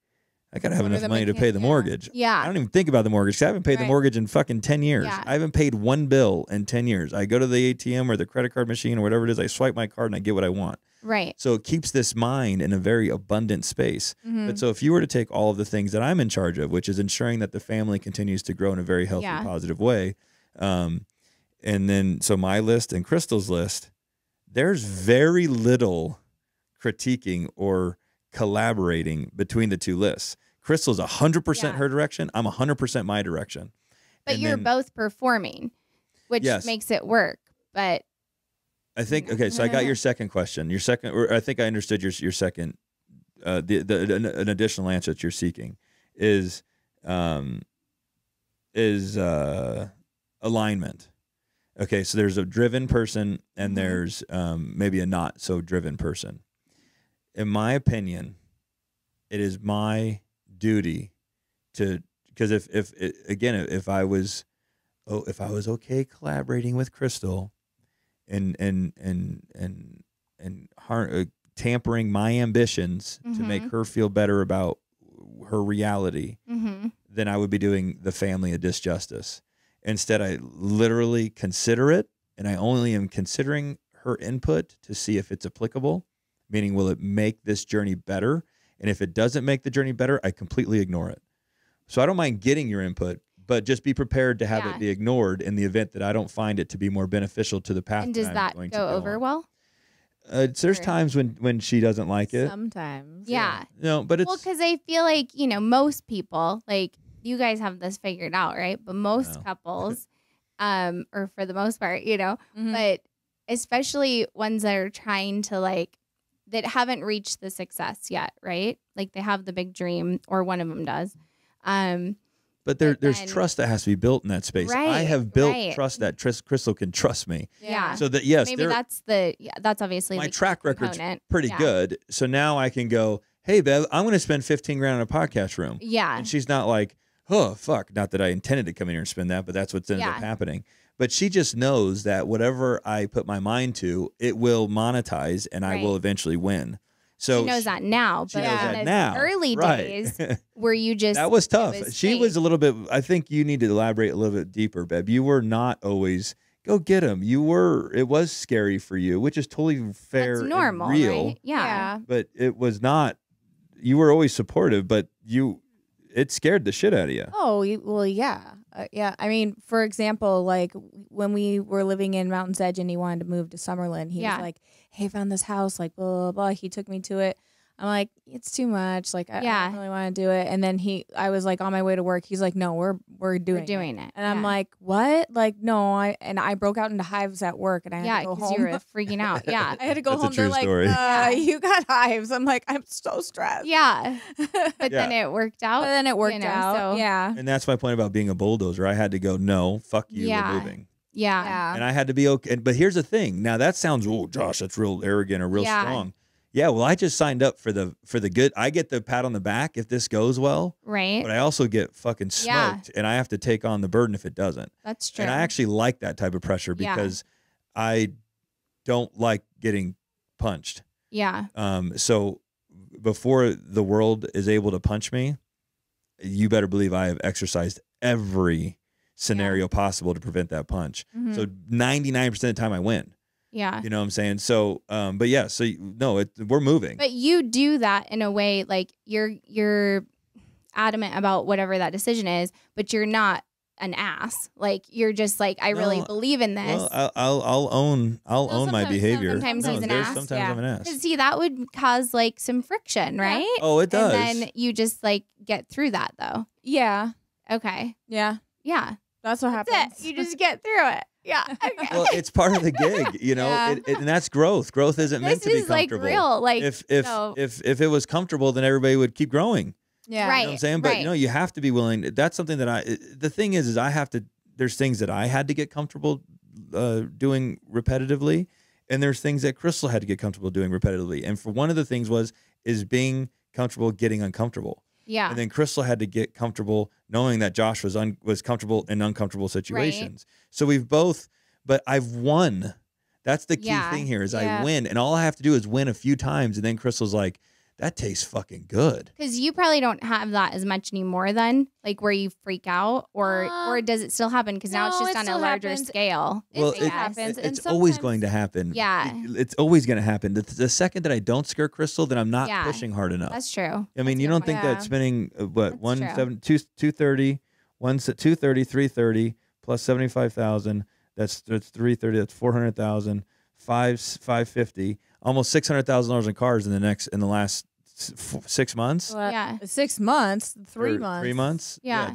got to have enough money to pay the mortgage. Yeah. I don't even think about the mortgage. 'Cause I haven't paid the mortgage in fucking 10 years. Yeah. I haven't paid one bill in 10 years. I go to the ATM or the credit card machine or whatever it is. I swipe my card and I get what I want. Right. So it keeps this mind in a very abundant space. But so if you were to take all of the things that I'm in charge of, which is ensuring that the family continues to grow in a very healthy, positive way, and then so my list and Crystal's list, there's very little critiquing or collaborating between the two lists. Crystal's 100% her direction. I'm 100% my direction. But And you're then- both performing, which makes it work. But I think, okay, so I got your second question. Your second, or I think I understood your second, an additional answer that you're seeking is alignment. Okay, so there's a driven person and there's maybe a not so driven person. In my opinion, it is my duty to, because if I was okay collaborating with Crystal and tampering my ambitions to make her feel better about her reality, then I would be doing the family a disjustice. Instead, I literally consider it, and I only am considering her input to see if it's applicable, meaning will it make this journey better? And if it doesn't make the journey better, I completely ignore it. So I don't mind getting your input, but just be prepared to have it be ignored in the event that I don't find it to be more beneficial to the path. And does that go over well? There's times when she doesn't like it. Sometimes. Yeah. No, but it's, well, because I feel like, most people, like you guys have this figured out, right? But most couples, or for the most part, but especially ones that are trying to that haven't reached the success yet, right? Like they have the big dream, or one of them does. But there's trust that has to be built in that space. I have built trust that Crystal can trust me. Yeah. So that, yes, maybe that's obviously my track record's pretty good. So now I can go, hey, Bev, I'm going to spend 15 grand on a podcast room. Yeah. And she's not like, oh, fuck. Not that I intended to come in here and spend that, but that's what's ended up happening. But she just knows that whatever I put my mind to, it will monetize and I will eventually win. So she knows that now. But she knows that now. Early days where you just that was tough. She was a little bit. I think you need to elaborate a little bit deeper, Bev. You were not always go get him. You were. It was scary for you, which is totally fair. That's normal, and real. right? Yeah. But it was not. You were always supportive, but it scared the shit out of you. Oh, well, yeah. Yeah. I mean, for example, like when we were living in Mountain's Edge and he wanted to move to Summerlin, he was like, hey, I found this house, like, blah, blah, blah. He took me to it. I'm like, it's too much. Like, I don't really want to do it. And then I was like on my way to work. He's like, no, we're doing it. And I'm like, what? Like, no, I broke out into hives at work and I had to go home. You were freaking out. Yeah. I had to go That's home. a true They're story. like, you got hives. I'm like, I'm so stressed. Yeah. But then it worked out. But then it worked out. So. Yeah. And that's my point about being a bulldozer. I had to go, no, fuck you, we're moving. Yeah. And I had to be okay. But here's the thing. Now that sounds, oh, Josh, that's real arrogant or real strong. Yeah, well, I just signed up for the good. I get the pat on the back if this goes well. Right. But I also get fucking smoked and I have to take on the burden if it doesn't. That's true. And I actually like that type of pressure because I don't like getting punched. Yeah. So before the world is able to punch me, you better believe I have exercised every scenario possible to prevent that punch. Mm-hmm. So 99% of the time I win. Yeah. You know what I'm saying? So, but yeah, so no, we're moving. But you do that in a way like you're adamant about whatever that decision is, but you're not an ass. Like you're just like, I really believe in this. Well, I'll own my behavior. Sometimes he's an ass. Sometimes I'm an ass. Because see, that would cause like some friction, right? Oh, it does. And then you just like get through that though. Yeah. Okay. Yeah. Yeah. That's what happens. That's it. You just get through it. Yeah. Okay. Well, it's part of the gig, you know, and that's growth. Growth isn't meant to be comfortable. Like real. Like if it was comfortable, then everybody would keep growing. Yeah. Right. You know what I'm saying? But you know, you have to be willing. That's something that the thing is I have to, there's things that I had to get comfortable doing repetitively. And there's things that Crystal had to get comfortable doing repetitively. And for one of the things is being comfortable getting uncomfortable. Yeah. And then Crystal had to get comfortable knowing that Josh was comfortable in uncomfortable situations. Right. So we've both, but I've won. That's the key thing here is I win. And all I have to do is win a few times. And then Crystal's like, that tastes fucking good. Because you probably don't have that as much anymore then, like where you freak out, or does it still happen? Because now it's just on a larger scale. Well, it happens. It's always going to happen. Yeah. It's always going to happen. The second that I don't scare Crystal, then I'm not pushing hard enough. That's true. I mean, you don't think that spending, what, 230, 330 plus 75,000, that's 330, that's 400,000, 550, almost $600,000 in cars in the last 6 months. Well, 6 months, 3 months. 3 months. Yeah.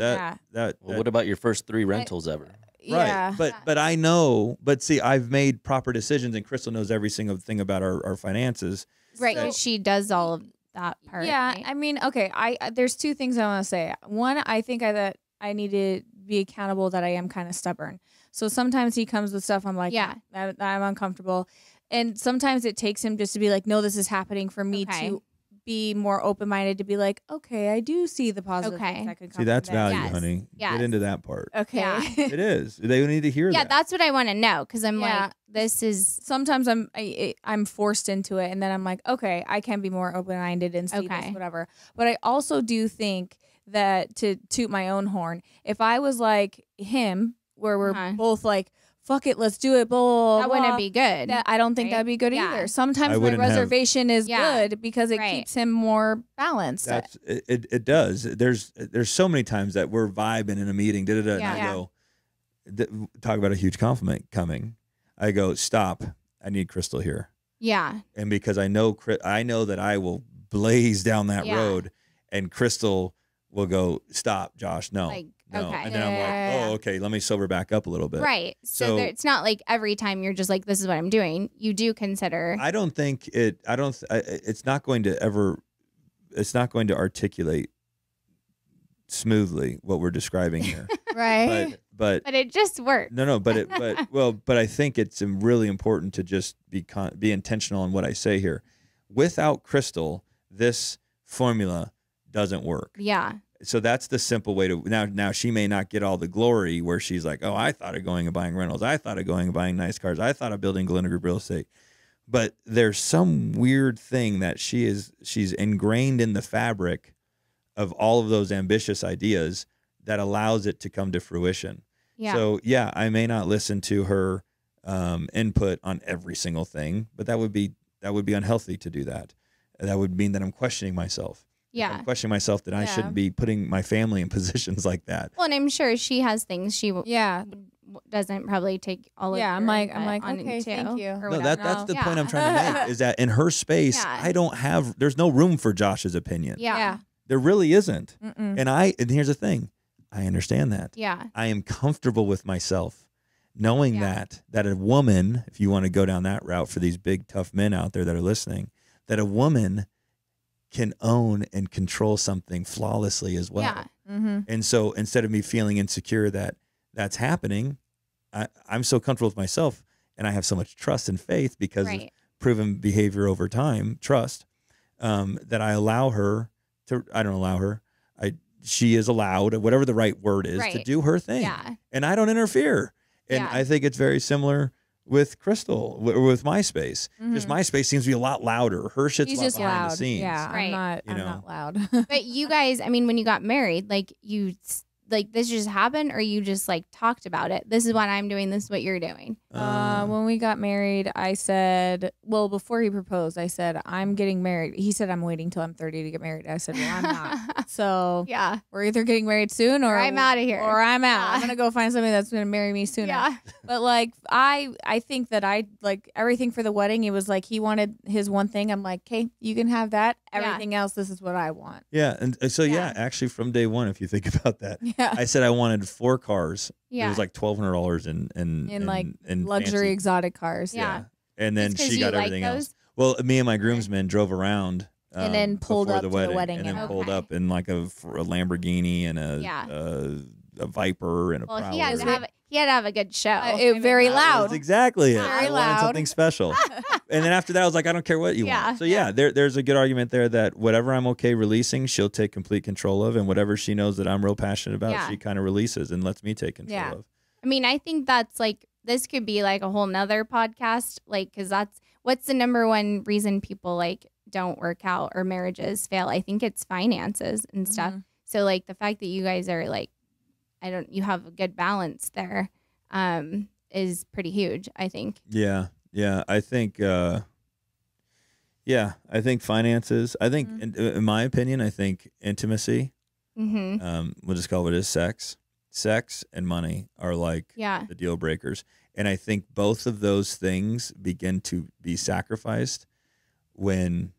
That. Well, what about your first 3 rentals ever? Yeah. Right. But I know. But see, I've made proper decisions, and Crystal knows every single thing about our finances. Right. Because she does all of that part. Yeah. Right? I mean, okay. There's 2 things I want to say. One, I think that I need to be accountable that I am kind of stubborn. So sometimes he comes with stuff I'm like, I'm uncomfortable. And sometimes it takes him just to be like, no, this is happening for me to be more open-minded, to be like, okay, I do see the positive things that could come. See, that's from that. value, honey. Get into that part. Okay. Yeah. It is. They need to hear that. Yeah, that's what I want to know, because I'm like, this is... Sometimes I'm forced into it, and then I'm like, okay, I can be more open-minded and see this, whatever. But I also do think that, to toot my own horn, if I was like him, where we're both like, fuck it, let's do it, blah, blah, that wouldn't be good. I don't think that'd be good either. Sometimes my reservation is good because it keeps him more balanced. It does. There's so many times that we're vibing in a meeting, and I go, talk about a huge compliment coming. I go, stop. I need Crystal here. Yeah. And because I know that I will blaze down that road, and Crystal will go, stop, Josh, no. No. Okay. And then I'm like, oh, okay, let me sober back up a little bit. Right. So it's not like every time you're just like, this is what I'm doing. You do consider. I don't think it's not going to articulate smoothly what we're describing here. Right. But But it just works. no, but I think it's really important to just be intentional in what I say here. Without Crystal, this formula doesn't work. Yeah. So that's the simple way to now she may not get all the glory where she's like, oh, I thought of going and buying rentals. I thought of going and buying nice cars. I thought of building Galindo Group Real Estate. But there's some weird thing that she's ingrained in the fabric of all of those ambitious ideas that allows it to come to fruition. Yeah. So yeah, I may not listen to her input on every single thing, but that would be unhealthy to do that. That would mean that I'm questioning myself. Yeah. I'm questioning myself that I shouldn't be putting my family in positions like that. Well, and I'm sure she has things she Yeah. doesn't probably take all of Yeah. your I'm like, input on okay, it too, thank you. or No, whatever. that's the Yeah. point I'm trying to make is that in her space, Yeah. there's no room for Josh's opinion. Yeah. There really isn't. Mm-mm. And here's the thing. I understand that. Yeah. I am comfortable with myself knowing Yeah. that a woman, if you want to go down that route for these big, tough men out there that are listening, that a woman can own and control something flawlessly as well. Yeah. Mm-hmm. And so instead of me feeling insecure that that's happening, I'm so comfortable with myself and I have so much trust and faith because of proven behavior over time, trust, that I allow her to, I don't allow her, she is allowed, whatever the right word is, to do her thing. Yeah. And I don't interfere. And Yeah. I think it's very similar with Crystal, with MySpace. Just MySpace seems to be a lot louder. Her shit's He's a lot just behind loud. the scenes. Yeah, Right. I'm You know. not loud. But you guys, I mean, when you got married, like this just happened, or you just like talked about it? This is what I'm doing. This is what you're doing. When we got married, I said, well, before he proposed, I said, I'm getting married. He said, I'm waiting till I'm 30 to get married. I said, well, I'm not. So Yeah. we're either getting married soon or I'm outta here. Or I'm out. Yeah. I'm going to go find somebody that's going to marry me sooner. Yeah. But like, I think that I like everything for the wedding. It was like, he wanted his one thing. I'm like, okay, you can have that. Everything else, this is what I want. Yeah. And so, yeah, Yeah. actually from day one, if you think about that, Yeah. I said I wanted 4 cars. Yeah. It was like $1,200 in like in luxury fancy. exotic cars. Yeah. And then Just 'cause she you got like everything else. those? Well, me and my groomsmen drove around And then pulled before up to the wedding and then and pulled Okay. up in like a Lamborghini and a Viper and a Well, Prowler. he had to have a good show. Very That loud. was exactly it. Very I wanted loud. something special. And then after that, I was like, I don't care what you Yeah. want. So yeah, there's a good argument there that whatever I'm okay releasing, she'll take complete control of, and whatever she knows that I'm real passionate about, Yeah. she kind of releases and lets me take control Yeah. of. I mean, I think that's like, this could be like a whole nother podcast, like, because what's the number one reason people like don't work out or marriages fail? I think it's finances and stuff. So like the fact that you guys are like, you have a good balance there, is pretty huge, I think. Yeah. I think, I think finances. I think, in my opinion, I think intimacy. We'll just call it as sex. Sex and money are like Yeah. the deal breakers. And I think both of those things begin to be sacrificed when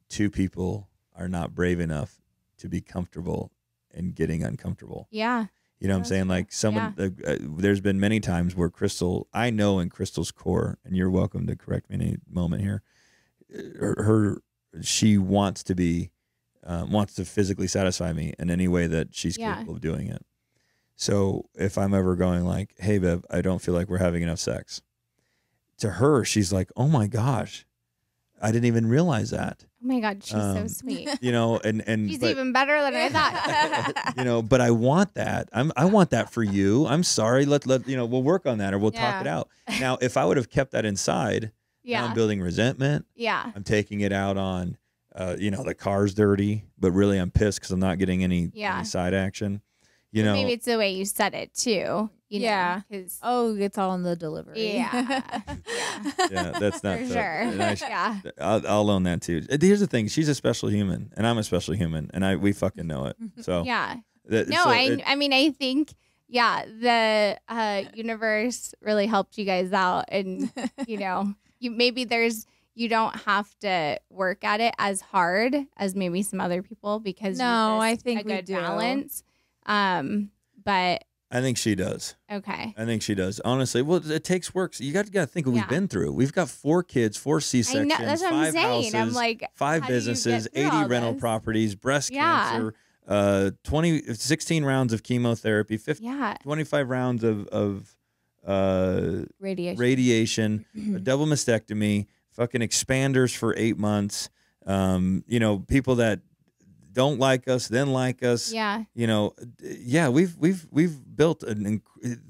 two people are not brave enough to be comfortable and getting uncomfortable. Yeah. You know what I'm saying? Like someone, there's been many times where Crystal, I know in Crystal's core, and you're welcome to correct me any moment here, she wants to physically satisfy me in any way that she's capable of doing it. So if I'm ever going like, hey, babe, I don't feel like we're having enough sex, to her, she's like, oh my gosh, I didn't even realize that. Oh my God, she's so sweet. You know, and She's but, even better than I thought. you know, but I want that. I want that for you. I'm sorry. Let we'll work on that, or we'll talk it out. Now, if I would have kept that inside, now I'm building resentment. Yeah. I'm taking it out on, the car's dirty, but really I'm pissed because I'm not getting any side action. You know, Maybe it's the way you said it too. Yeah. Because Oh, it's all in the delivery. yeah. yeah, that's not For so- sure. and Yeah. I'll own that too. Here's the thing: she's a special human, and I'm a special human, and we fucking know it. So Yeah. that- No, so I mean, I think, the universe really helped you guys out. And, you don't have to work at it as hard as maybe some other people because No, you're I just think a we good do. balance. But I think she does. okay. I think she does. Honestly, well, it takes work. So you got to think what Yeah. we've been through. We've got 4 kids, 4 I C-sections, know, that's what I'm 5 saying. houses, I'm like, 5 how do you businesses, get through 80 all rental this? properties, breast Yeah. cancer, 16 rounds of chemotherapy, 25 rounds of radiation, a double mastectomy, fucking expanders for 8 months. You know, people that don't like us, then like us. Yeah. You know, yeah, we've built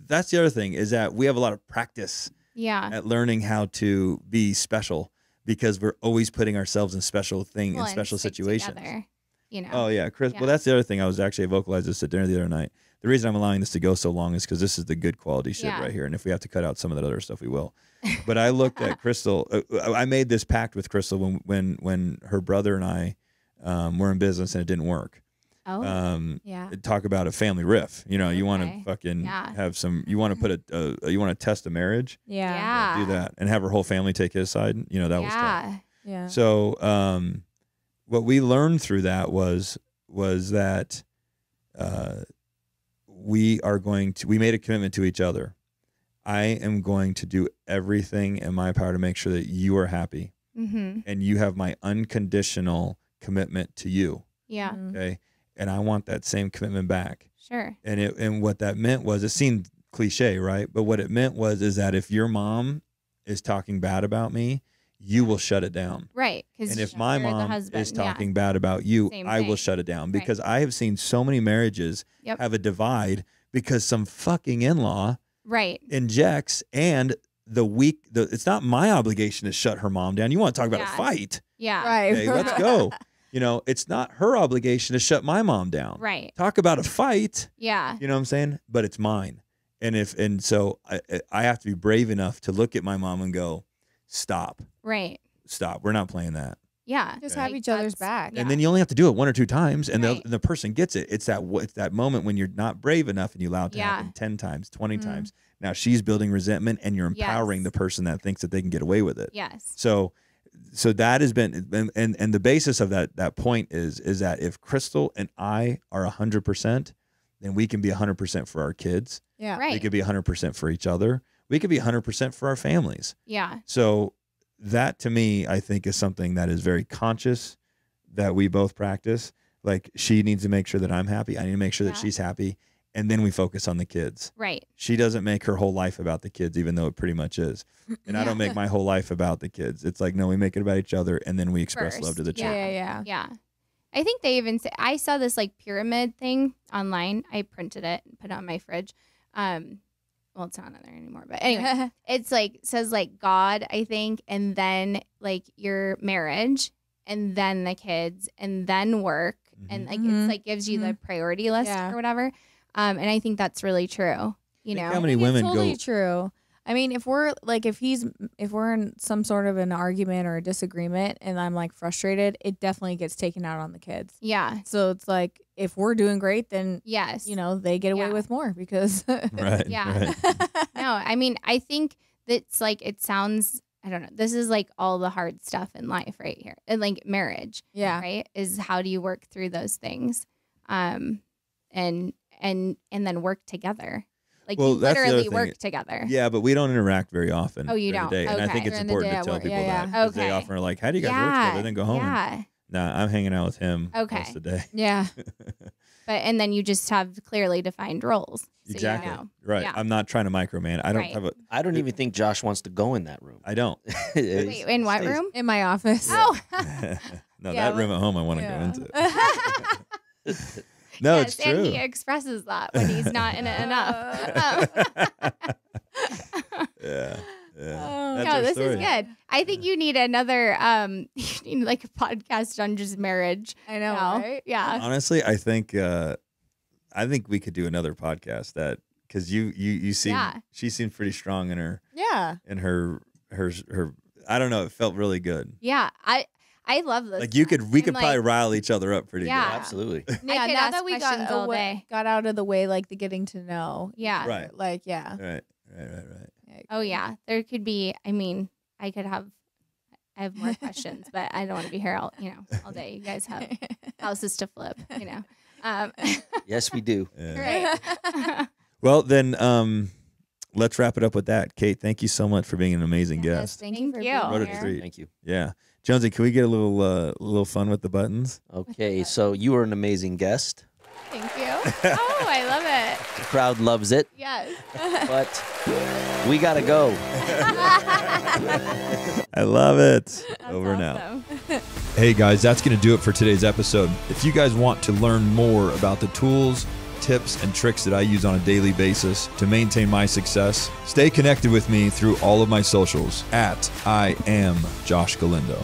that's the other thing, is that we have a lot of practice at learning how to be special, because we're always putting ourselves in special situations. Together, you know. Oh yeah, Chris. Yeah. Well, that's the other thing. I vocalized this at dinner the other night. The reason I'm allowing this to go so long is because this is the good quality shit right here. And if we have to cut out some of that other stuff, we will. But I looked at Crystal. I made this pact with Crystal when her brother and I were in business and it didn't work. Talk about a family riff. You know, you want to fucking have some. You want to put you want to test a marriage. Do that and have her whole family take his side. You know, that was tough. Yeah. So what we learned through that was that we made a commitment to each other. I am going to do everything in my power to make sure that you are happy, and you have my unconditional commitment to you. Yeah. Okay. And I want that same commitment back. Sure. And what that meant was, it seemed cliche, right? But what it meant is that if your mom is talking bad about me, you will shut it down. Right. And if my mom is talking bad about you, I will shut it down, because I have seen so many marriages have a divide because some fucking in-law injects, and it's not my obligation to shut her mom down. You want to talk about a fight? Yeah. Right. Okay, let's go. You know, it's not her obligation to shut my mom down. Right. Talk about a fight. Yeah. You know what I'm saying? But it's mine. And so I have to be brave enough to look at my mom and go, stop. Right. Stop. We're not playing that. Yeah. Just have each other's back. And then you only have to do it 1 or 2 times, and the person gets it. It's that moment when you're not brave enough and you allow it to happen 10 times, 20 times. Now she's building resentment, and you're empowering the person that thinks that they can get away with it. Yes. So that has been, and the basis of that point is that if Crystal and I are 100%, then we can be 100% for our kids. Yeah. Right. We could be 100% for each other. We could be 100% for our families. Yeah. So that, to me, I think is something that is very conscious that we both practice. Like, she needs to make sure that I'm happy. I need to make sure that she's happy. And then we focus on the kids. Right. She doesn't make her whole life about the kids, even though it pretty much is. And I don't make my whole life about the kids. It's like, no, we make it about each other, and then we express love to the child. Yeah. I think they even say, I saw this like pyramid thing online. I printed it and put it on my fridge. Well, it's not on there anymore, but anyway, it's like, says like God, I think, and then like your marriage, and then the kids, and then work, and like it's like gives you the priority list or whatever. And I think that's really true. You know, how many women totally true. I mean, if we're in some sort of an argument or a disagreement, and I'm like frustrated, it definitely gets taken out on the kids. Yeah. So it's like, if we're doing great, then you know, they get away with more because right. No, I mean, I think that's like, it sounds, I don't know, this is like all the hard stuff in life right here, and like marriage. Yeah. Right. Is how do you work through those things, and then work together. Like, you literally work together. Yeah, but we don't interact very often. Oh, you don't? Day. And I think it's important to tell people that. Okay. They often are like, how do you guys work together? Then go home. Yeah. Nah, I'm hanging out with him most of the day. Yeah. And then you just have clearly defined roles. So exactly. You know. Right. Yeah. I'm not trying to micromanage. I don't even think Josh wants to go in that room. I don't. Wait, in what room? In my office. Oh. No, that room at home I want to go into. No, it's true. And he expresses that when he's not in it enough. Yeah. No, this is good. I think you need another, you need like a podcast on just marriage. I know, right? Yeah. Honestly, I think we could do another podcast that, because you seem, she seemed pretty strong in her, in her, I don't know, it felt really good. Yeah. I love this. Like, we could probably rile each other up pretty good. Absolutely. Yeah, now that we got out of the way, like the getting to know. Yeah. Right. Like, yeah. Right. Oh yeah. There could be, I mean, I have more questions, but I don't want to be here all day. You guys have houses to flip, you know. Yes, we do. Yeah. Right. Well, then, let's wrap it up with that. Kate, thank you so much for being an amazing guest. Thank you for being Thank you. What a here. treat. Thank you. Yeah. Jonesy, can we get a little fun with the buttons? Okay, so you were an amazing guest. Thank you. Oh, I love it. The crowd loves it, Yes. but we gotta go. I love it. That's Over now. awesome. Hey guys, that's going to do it for today's episode. If you guys want to learn more about the tools, tips, and tricks that I use on a daily basis to maintain my success, stay connected with me through all of my socials at IAmJoshGalindo.